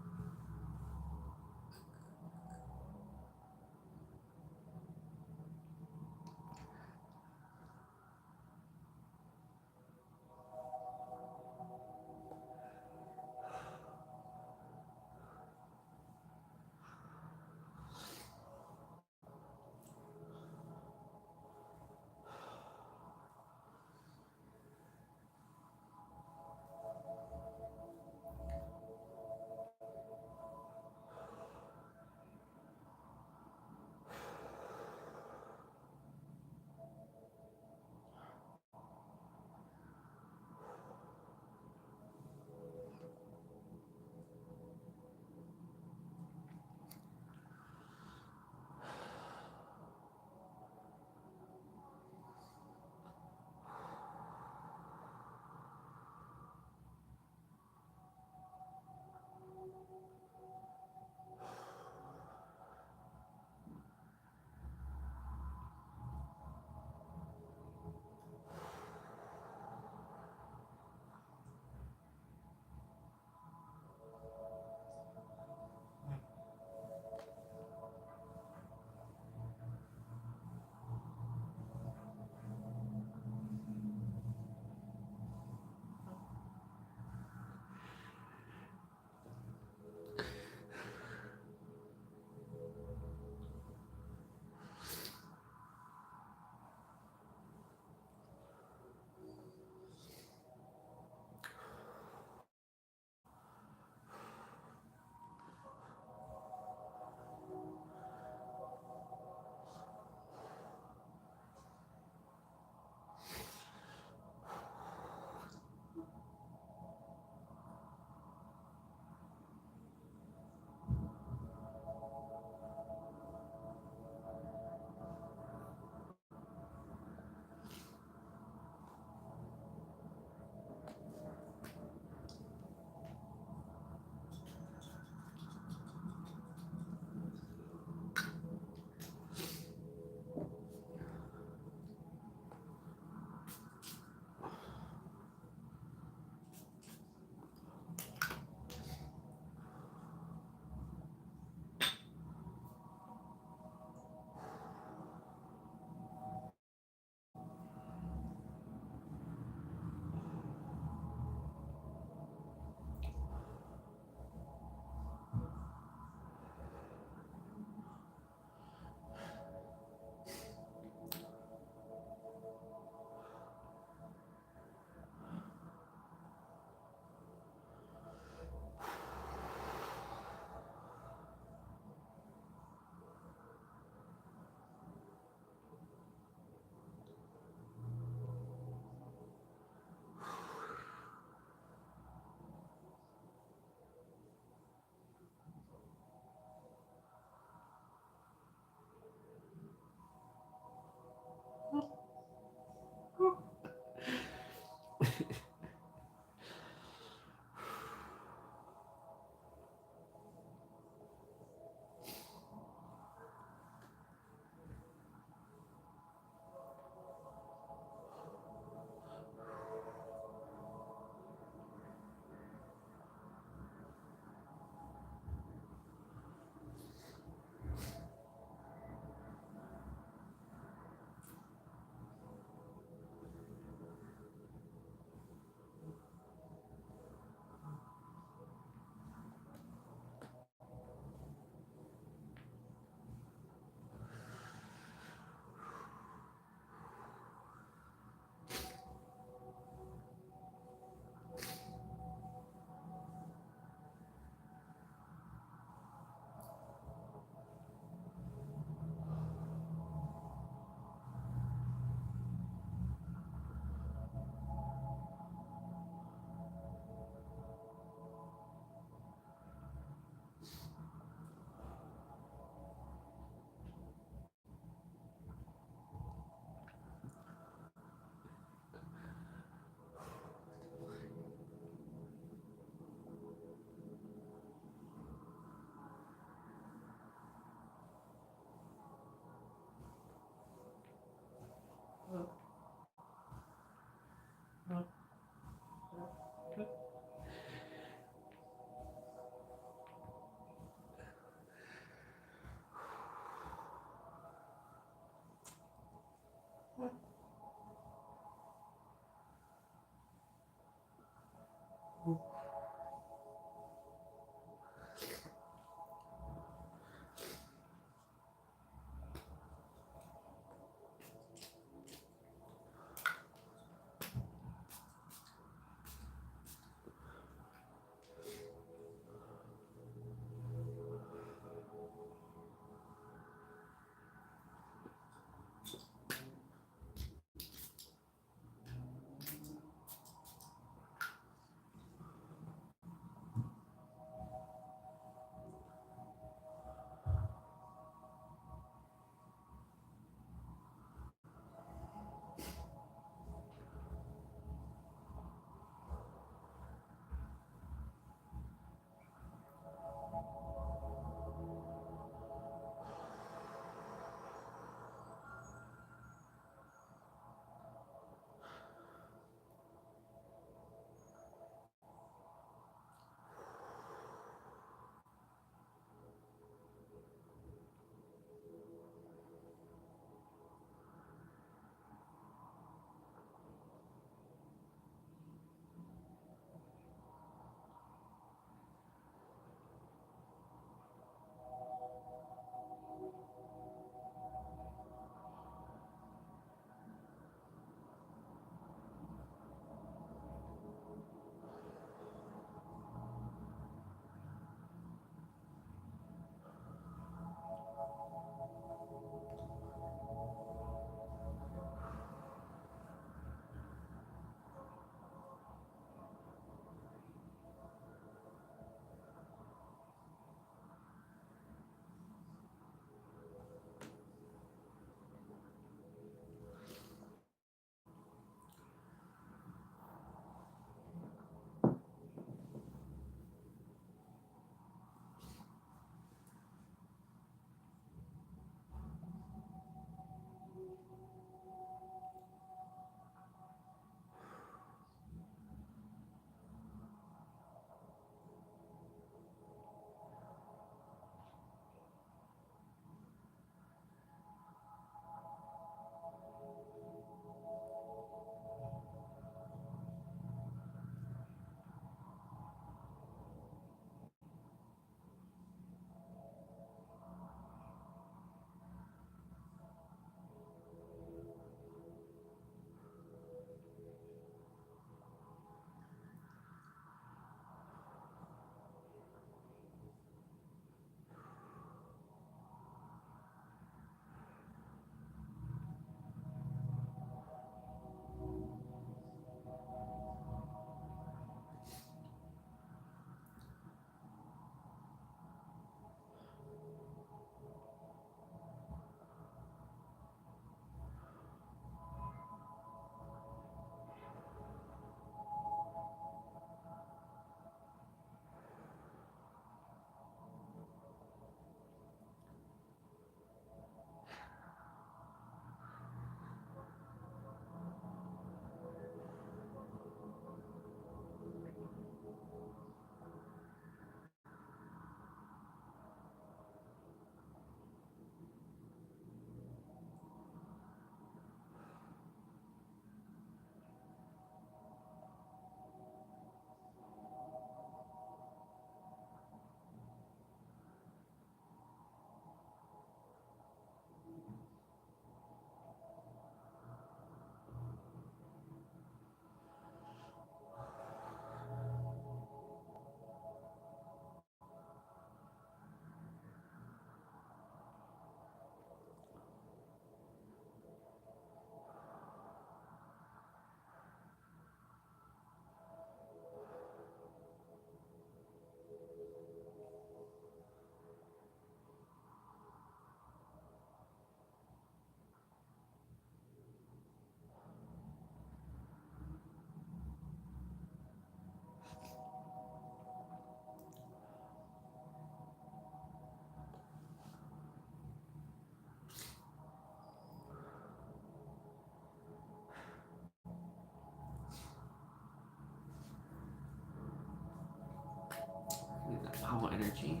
energy,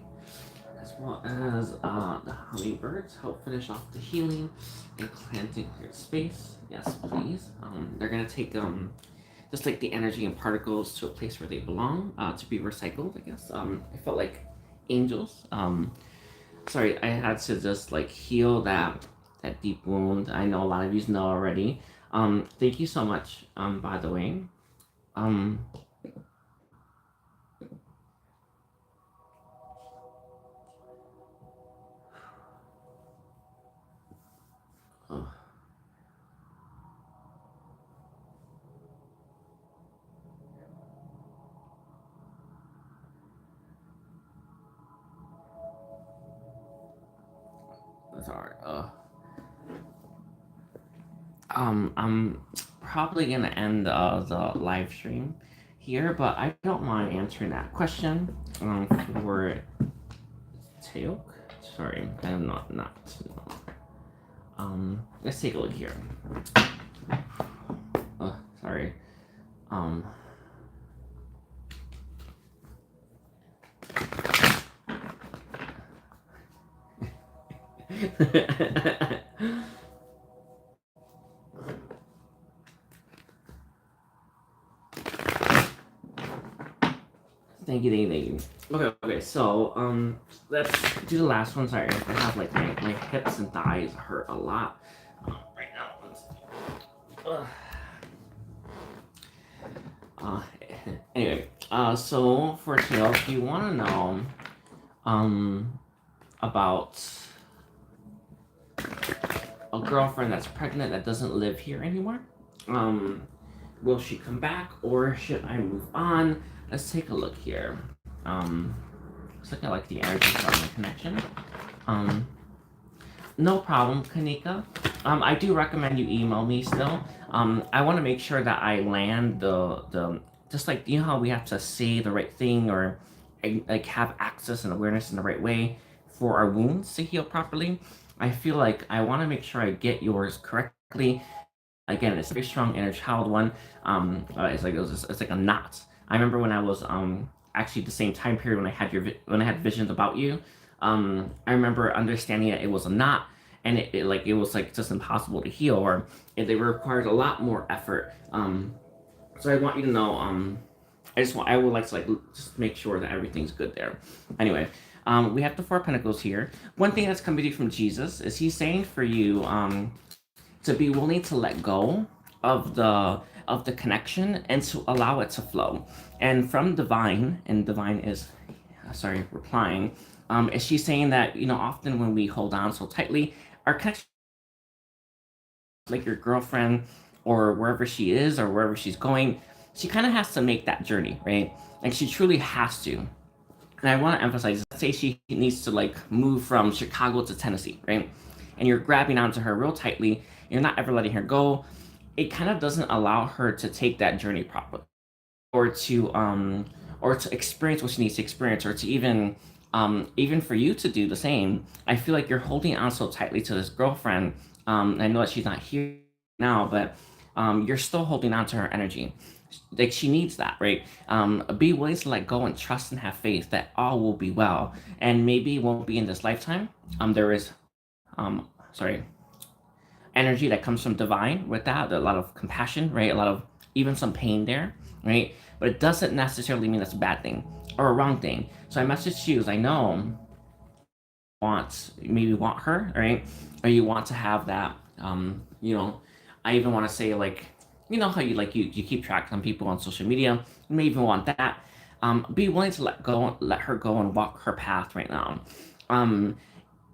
as well as the hummingbirds help finish off the healing and cleanse and clear space. Yes, please. They're gonna take just like the energy and particles to a place where they belong, to be recycled. I guess. I felt like angels. Sorry, I had to just like heal that deep wound. I know a lot of you know already. Thank you so much. By the way. Um, oh, that's alright. I'm probably gonna end the live stream here, but I don't mind answering that question. For Teok. Sorry, I'm not. Let's take a look here. Sorry. Um. Thank you. Okay, so let's do the last one. Sorry, I have like my hips and thighs hurt a lot right now. Uh, anyway, so for Tail, if you want to know about a girlfriend that's pregnant that doesn't live here anymore, will she come back or should I move on? Let's take a look here. Looks like I like the energy from the connection. No problem, Kanika. I do recommend you email me still. I want to make sure that I land the just like you know how we have to say the right thing or like have access and awareness in the right way for our wounds to heal properly. I feel like I want to make sure I get yours correctly. Again, it's a very strong inner child one. It's like a knot. I remember when I was actually the same time period when I had when I had visions about you. I remember understanding that it was a knot, and it was like just impossible to heal, or it required a lot more effort. So I want you to know. I would like to like just make sure that everything's good there. Anyway, we have the Four of Pentacles here. One thing that's coming to you from Jesus is he's saying for you to be willing to let go of the connection and to allow it to flow. And from divine, and divine is replying, is she saying that often when we hold on so tightly, our connection, like your girlfriend or wherever she is or wherever she's going, she kind of has to make that journey, right? Like she truly has to. And I want to emphasize, say she needs to like move from Chicago to Tennessee, right? And you're grabbing onto her real tightly, you're not ever letting her go. It kind of doesn't allow her to take that journey properly, or to experience what she needs to experience, or to even for you to do the same. I feel like you're holding on so tightly to this girlfriend. I know that she's not here now, but you're still holding on to her energy. Like she needs that, right? Be willing to let go and trust and have faith that all will be well, and maybe it won't be in this lifetime. There is, sorry, energy that comes from divine with that, a lot of compassion, right? A lot of even some pain there, right? But it doesn't necessarily mean that's a bad thing or a wrong thing. So I message you, I know maybe want her, right? Or you want to have that, I even want to say like, how you keep track on people on social media. You may even want that. Be willing to let her go and walk her path right now.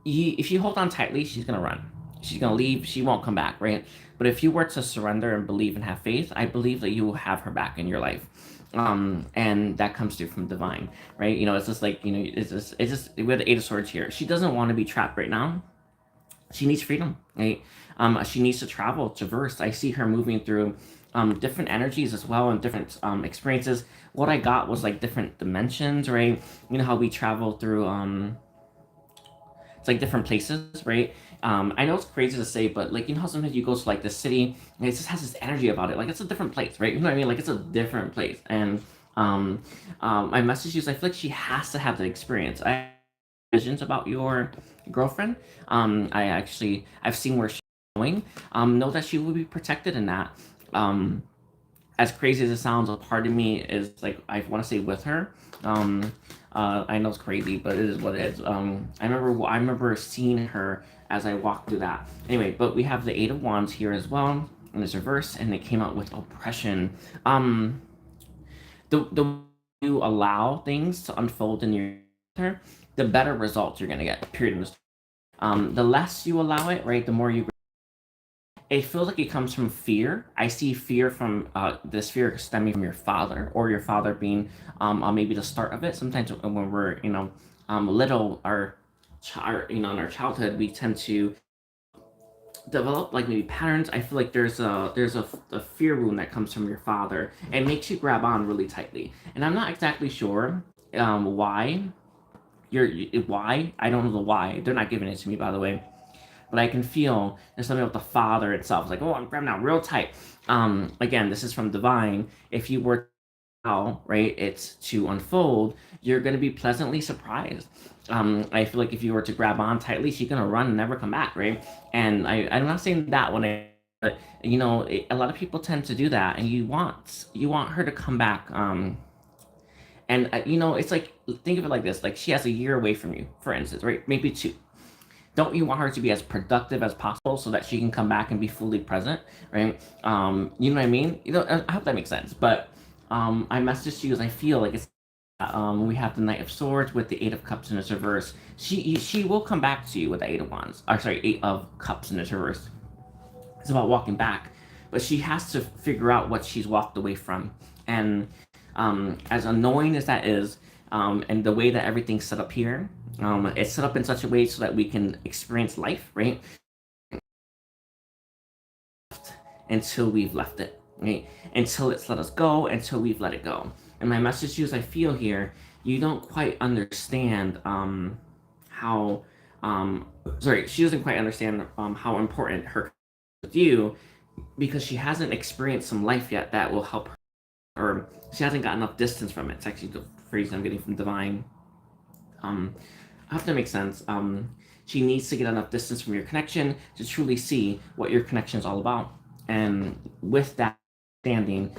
If you hold on tightly, she's gonna run. She's gonna leave. She won't come back, right? But if you were to surrender and believe and have faith, I believe that you will have her back in your life. And that comes through from divine, right? It's just like it's just we have the Eight of Swords here. She doesn't want to be trapped right now. She needs freedom, right? She needs to travel, traverse. I see her moving through different energies as well and different experiences. What I got was like different dimensions, right? You know how we travel through it's like different places, right? I know it's crazy to say, but like how sometimes you go to like the city and it just has this energy about it, like it's a different place, right? You know what I mean? Like it's a different place, and Um, my message is I feel like she has to have the experience. I have visions about your girlfriend. I've seen where she's going. Know that she will be protected in that. Um, as crazy as it sounds, a part of me is like I want to say with her. Um, I know it's crazy, but it is what it is. I remember seeing her as I walked through that. Anyway, but we have the Eight of Wands here as well in this reverse, and it came out with oppression. Um, the you allow things to unfold in your character, the better results you're gonna get. Period. The less you allow it, right, the more you. It feels like it comes from fear. I see fear from this fear stemming from your father, or your father being maybe the start of it. Sometimes when we're little, in our childhood, we tend to develop like maybe patterns. I feel like there's a fear wound that comes from your father and makes you grab on really tightly. And I'm not exactly sure why why. I don't know the why. They're not giving it to me, by the way, but I can feel there's something with the father itself. It's like, oh, I'm grabbing out real tight. Again, this is from divine. If you were how right it's to unfold, you're going to be pleasantly surprised. I feel like if you were to grab on tightly, she's going to run and never come back, right? And I'm not saying that when I, but a lot of people tend to do that, and you want her to come back. And it's like, think of it like this: like she has a year away from you, for instance, right? Maybe two. Don't you want her to be as productive as possible so that she can come back and be fully present, right? You know what I mean? I hope that makes sense. But my message to you is I feel like it's we have the Knight of Swords with the Eight of Cups in its reverse. She will come back to you with the Eight of Wands. Or sorry, Eight of Cups in its reverse. It's about walking back, but she has to figure out what she's walked away from. And as annoying as that is, and the way that everything's set up here, it's set up in such a way so that we can experience life, right? Until we've left it, right? Until it's let us go, until we've let it go. And my message to you is I feel here, you don't quite understand how, sorry, she doesn't quite understand how important her with you, because she hasn't experienced some life yet that will help her, or she hasn't got enough distance from it. It's actually the phrase I'm getting from divine. I hope that makes sense. She needs to get enough distance from your connection to truly see what your connection is all about. And with that standing,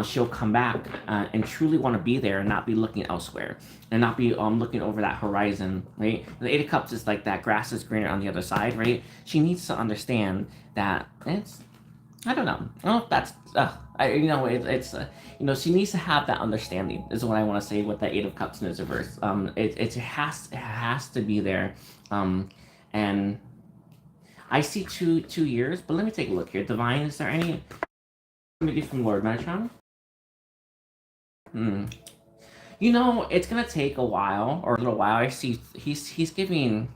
she'll come back and truly want to be there and not be looking elsewhere and not be looking over that horizon, right? The Eight of Cups is like that grass is greener on the other side, right? She needs to understand that I don't know. I don't know if that's, she needs to have that understanding, is what I want to say with the Eight of Cups in its reverse. It has to be there. And I see two years, but let me take a look here. Divine, is there any maybe from Lord Metatron? Hmm. It's gonna take a while or a little while. I see he's giving.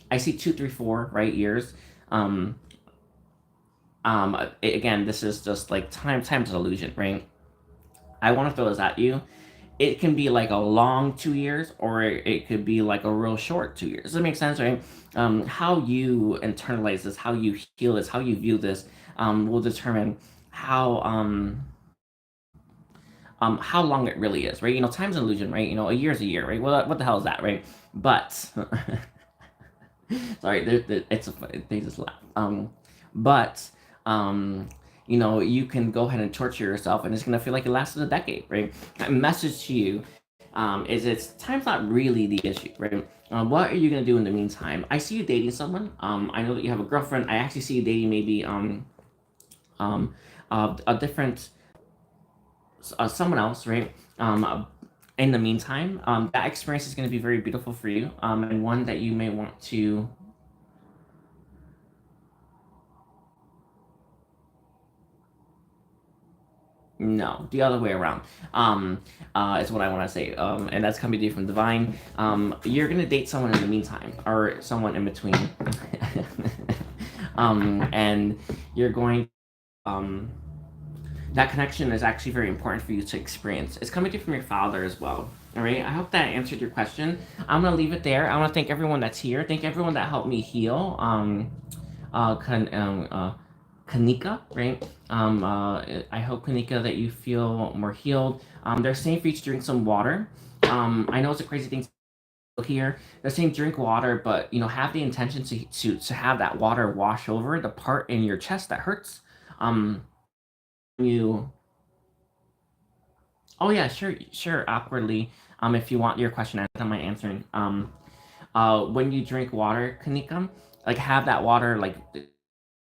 I see 2, 3, 4 right years. Um, again, this is just like time's an illusion, right? I want to throw this at you. It can be like a long 2 years, or it could be like a real short 2 years. Does that make sense, right? How you internalize this, how you heal this, how you view this, will determine how long it really is, right? Time's an illusion, right? A year is a year, right? What the hell is that, right? But sorry, it's they just laugh. But you can go ahead and torture yourself, and it's gonna feel like it lasted a decade, right? My message to you is it's time's not really the issue, right? What are you gonna do in the meantime? I see you dating someone. I know that you have a girlfriend. I actually see you dating maybe a different someone else, right? In the meantime, that experience is going to be very beautiful for you, and one that you may want to. No, the other way around. Is what I want to say. And that's coming to you from divine. You're gonna date someone in the meantime, or someone in between. And you're going. That connection is actually very important for you to experience. It's coming to you from your father as well. All right. I hope that answered your question. I'm gonna leave it there. I want to thank everyone that's here. Thank everyone that helped me heal. Can Kanika, right? I hope, Kanika, that you feel more healed. They're saying for you to drink some water. I know it's a crazy thing here. They're saying drink water, but have the intention to have that water wash over the part in your chest that hurts. Um, you. Oh yeah, sure, sure. Awkwardly, if you want your question answered, am I answering? When you drink water, Kanika, like have that water like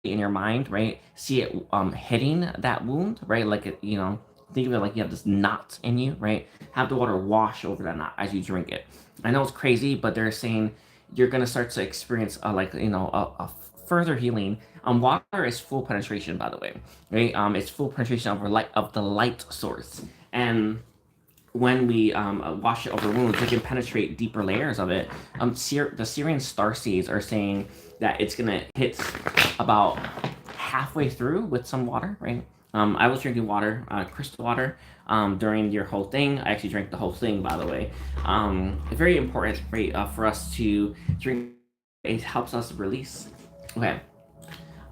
in your mind, right? See it hitting that wound, right? Like think of it like you have this knot in you, right? Have the water wash over that knot as you drink it. I know it's crazy, but they're saying you're gonna start to experience a further healing. Water is full penetration, by the way, right? It's full penetration of the light source, and when we wash it over wounds, we can penetrate deeper layers of it. The Syrian star seeds are saying that it's gonna hit about halfway through with some water, right? I was drinking water, crystal water, during your whole thing. I actually drank the whole thing, by the way. Very important, right, for us to drink. It helps us release. Okay.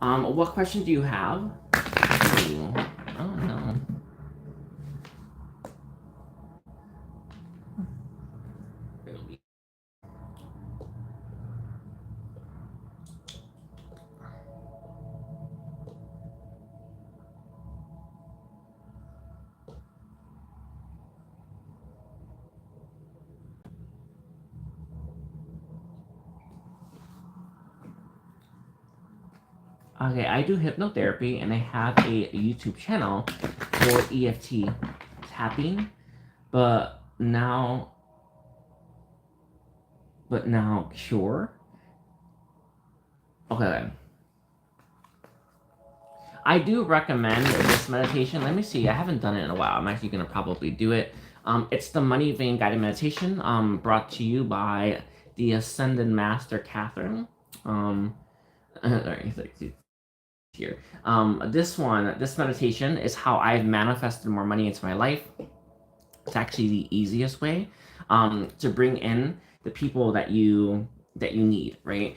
What question do you have? Ooh. Oh no. Okay, I do hypnotherapy and I have a YouTube channel for EFT tapping, but now, cure. Okay, I do recommend this meditation. Let me see. I haven't done it in a while. I'm actually gonna probably do it. It's the Money Vein Guided Meditation. Brought to you by the Ascended Master Catherine. Sorry, here. This meditation is how I've manifested more money into my life. It's actually the easiest way to bring in the people that you need, right?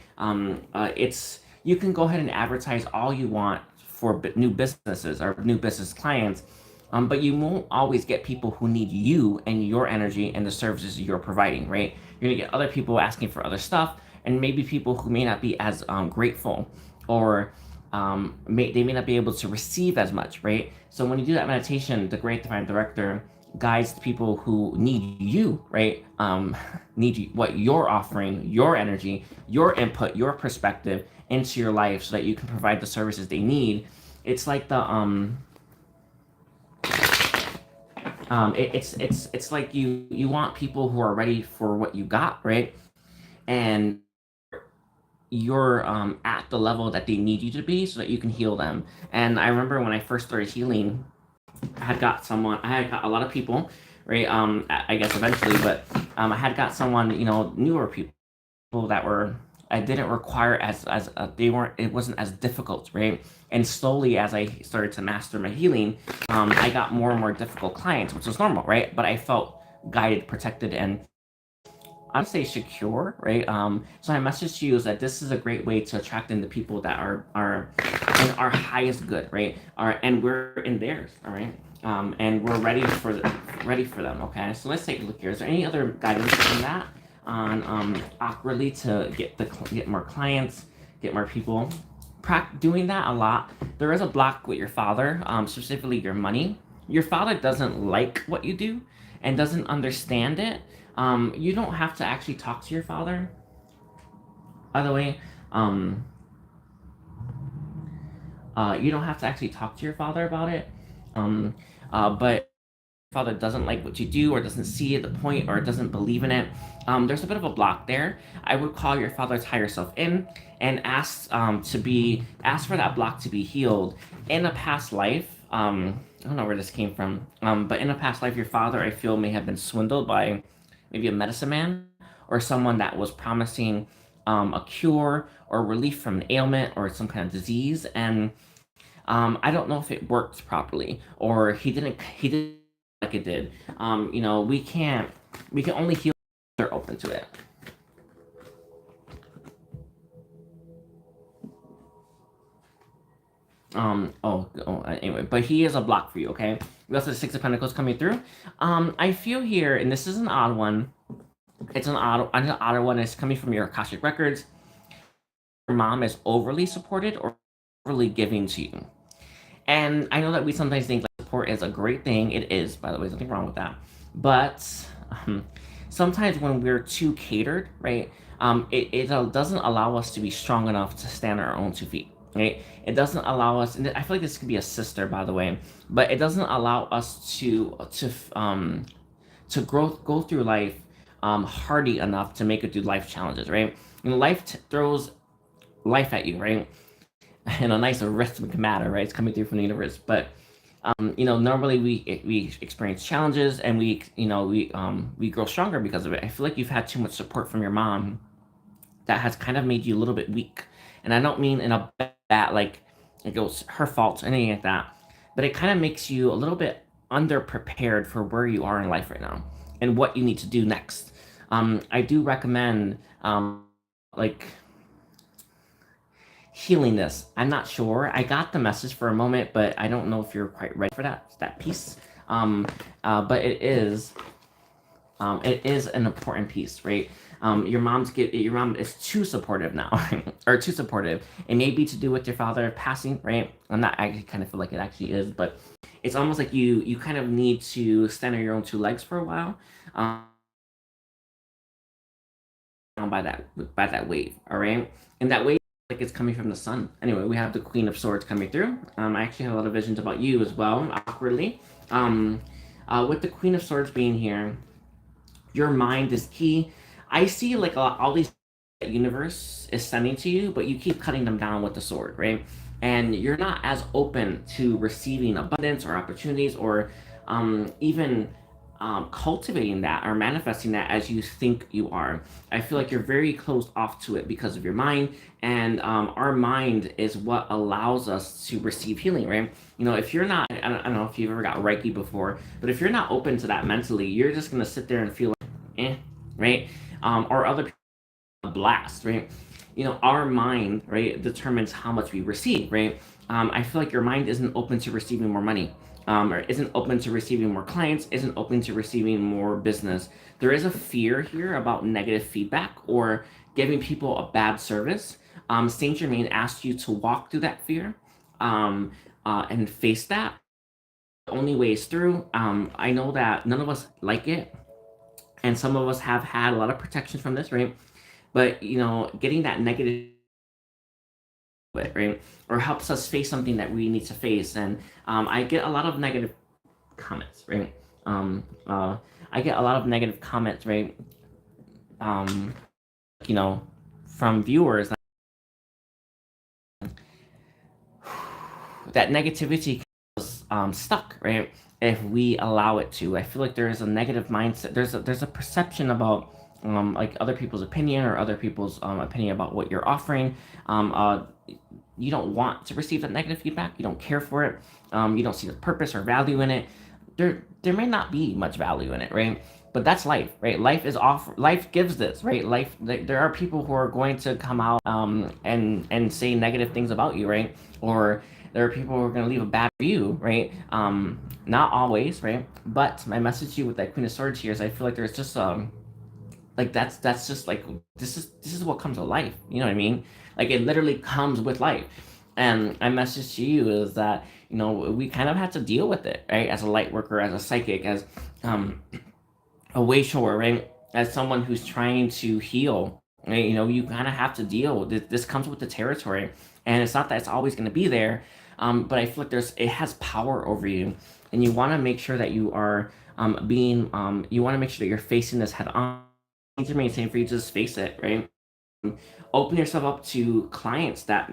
It's You can go ahead and advertise all you want for new businesses or new business clients, but you won't always get people who need you and your energy and the services you're providing, right? You're gonna get other people asking for other stuff, and maybe people who may not be as grateful, or they may not be able to receive as much, right? So when you do that meditation, the Great Divine Director guides the people who need you, right? Need you, what you're offering, your energy, your input, your perspective into your life, so that you can provide the services they need. It's like it's like you want people who are ready for what you got, right? And you're at the level that they need you to be, so that you can heal them. And I remember when I first started healing, I had got a lot of people, right? I guess eventually, but I had got someone, newer people that were, I didn't require they weren't, it wasn't as difficult, right? And slowly, as I started to master my healing, I got more and more difficult clients, which was normal, right? But I felt guided, protected, and I'd say secure, right? So my message to you is that this is a great way to attract in the people that are in our highest good, right? And we're in theirs, all right? And we're ready for them. Okay, so let's take a look here. Is there any other guidance on that? On awkwardly to get more clients, get more people. Doing that a lot. There is a block with your father, specifically your money. Your father doesn't like what you do and doesn't understand it. You don't have to actually talk to your father. By the way, you don't have to actually talk to your father about it. But father doesn't like what you do, or doesn't see the point, or doesn't believe in it, there's a bit of a block there. I would call your father's higher self in and ask for that block to be healed. In a past life, I don't know where this came from, but in a past life, your father, I feel, may have been swindled by maybe a medicine man, or someone that was promising a cure or relief from an ailment or some kind of disease, and I don't know if it worked properly, or he didn't like it did. We can only heal if they're open to it. Anyway, but he is a block for you, okay? We also have Six of Pentacles coming through. I feel here, and this is an odd one. It's an odd one. It's coming from your Akashic records. Your mom is overly supported or overly giving to you. And I know that we sometimes think like support is a great thing. It is, by the way, there's nothing wrong with that. But um, sometimes when we're too catered, right, it doesn't allow us to be strong enough to stand on our own 2 feet. Right? It doesn't allow us, and I feel like this could be a sister, by the way, but it doesn't allow us to go through life hardy enough to make it through life challenges, right? And life throws life at you, right? In a nice rhythmic manner, right? It's coming through from the universe, but normally we experience challenges and we grow stronger because of it. I feel like you've had too much support from your mom that has kind of made you a little bit weak, and I don't mean in a bad like it goes her fault or anything like that, but it kind of makes you a little bit underprepared for where you are in life right now and what you need to do next. I do recommend like healing this. I'm not sure. I got the message for a moment, but I don't know if you're quite ready for that piece. But it is an important piece, right? Your mom is too supportive now, or too supportive. It may be to do with your father passing, right? I kind of feel like it actually is, but it's almost like you kind of need to stand on your own 2 legs for a while. By that wave, all right, and that wave like it's coming from the sun. Anyway, we have the Queen of Swords coming through. I actually have a lot of visions about you as well, awkwardly. With the Queen of Swords being here, your mind is key. I see like all these universe is sending to you, but you keep cutting them down with the sword, right? And you're not as open to receiving abundance or opportunities or even cultivating that or manifesting that as you think you are. I feel like you're very closed off to it because of your mind, and our mind is what allows us to receive healing, right? If you're not, I don't know if you've ever got Reiki before, but if you're not open to that mentally, you're just gonna sit there and feel like, right? Or other people blast, right? Our mind, right, determines how much we receive, right? I feel like your mind isn't open to receiving more money, or isn't open to receiving more clients, isn't open to receiving more business. There is a fear here about negative feedback or giving people a bad service. Saint Germain asked you to walk through that fear and face that. The only way is through. I know that none of us like it, and some of us have had a lot of protection from this, right? But getting that negative, right, or helps us face something that we need to face. And I get a lot of negative comments, right? I get a lot of negative comments, right? Um, from viewers that negativity is stuck, right? If we allow it to, I feel like there is a negative mindset. There's a perception about like other people's opinion or other people's opinion about what you're offering. You don't want to receive that negative feedback. You don't care for it. You don't see the purpose or value in it. There may not be much value in it, right? But that's life, right? Life gives this, right? There are people who are going to come out and say negative things about you, right? Or there are people who are going to leave a bad review, right? Not always, right? But my message to you with that Queen of Swords here is I feel like there's just like that's just like this is what comes with life. You know what I mean? Like it literally comes with life. And my message to you is that we kind of have to deal with it, right? As a light worker, as a psychic, as a way shower, right? As someone who's trying to heal, right? You kind of have to deal. This comes with the territory, and it's not that it's always going to be there, but I feel like it has power over you, and you want to make sure that you are you want to make sure that you're facing this head on. To me, same for you to just face it, right? Open yourself up to clients that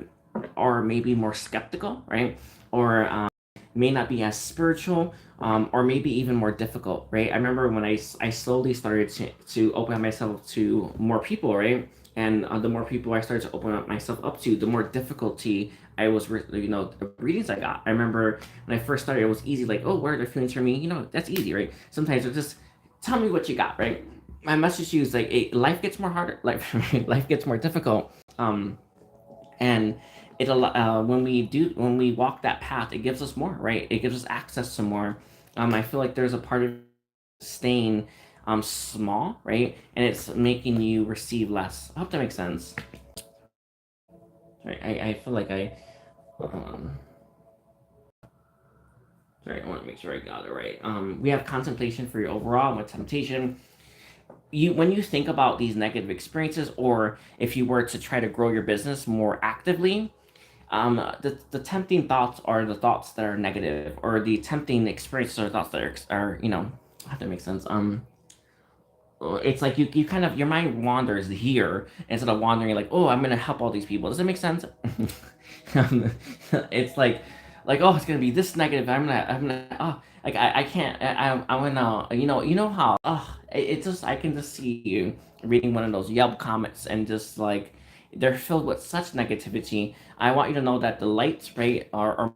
are maybe more skeptical, right? Or may not be as spiritual, or maybe even more difficult, right? I remember when I slowly started to open myself to more people, right? And the more people I started to open up myself up to, the more difficulty I was, the readings I got. I remember when I first started, it was easy, like, oh, what are their feelings for me? That's easy, right? Sometimes it's just tell me what you got, right? My message to you is like, life gets more harder, life gets more difficult, and when we walk that path, it gives us more, right? It gives us access to more. I feel like there's a part of staying small, right? And it's making you receive less. I hope that makes sense. Right? I feel like um sorry, I want to make sure I got it right. We have contemplation for your overall with temptation. When you think about these negative experiences, or if you were to try to grow your business more actively, the tempting thoughts are the thoughts that are negative, or the tempting experiences are thoughts that are how that makes sense. It's like you kind of, your mind wanders here instead of wandering like, oh, I'm gonna help all these people. Does that make sense? It's like, oh, it's gonna be this negative. I'm gonna oh, like I can't. I'm gonna, you know how, oh, it's just, I can just see you reading one of those Yelp comments and just like, they're filled with such negativity. I want you to know that the lights, right, are more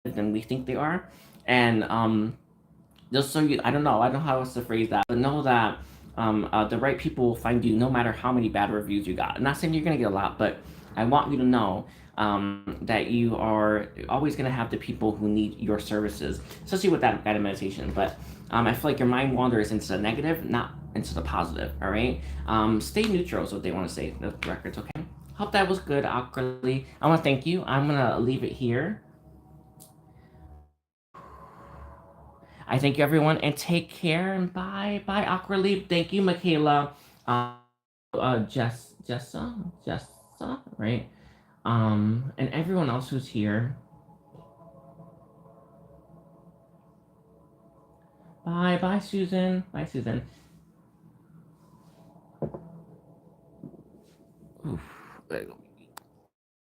than we think they are. And just so you, I don't know how else to phrase that, but know that the right people will find you no matter how many bad reviews you got. I'm not saying you're gonna get a lot, but I want you to know that you are always gonna have the people who need your services, especially with that guided meditation. But I feel like your mind wanders into the negative, not into the positive. All right, stay neutral is what they want to say. The records, okay. Hope that was good, awkwardly. I want to thank you. I'm gonna leave it here. I thank you, everyone, and take care. And bye, bye, awkwardly. Thank you, Michaela. Jessa, right? And everyone else who's here. Bye, bye, Susan. Bye, Susan. Oof.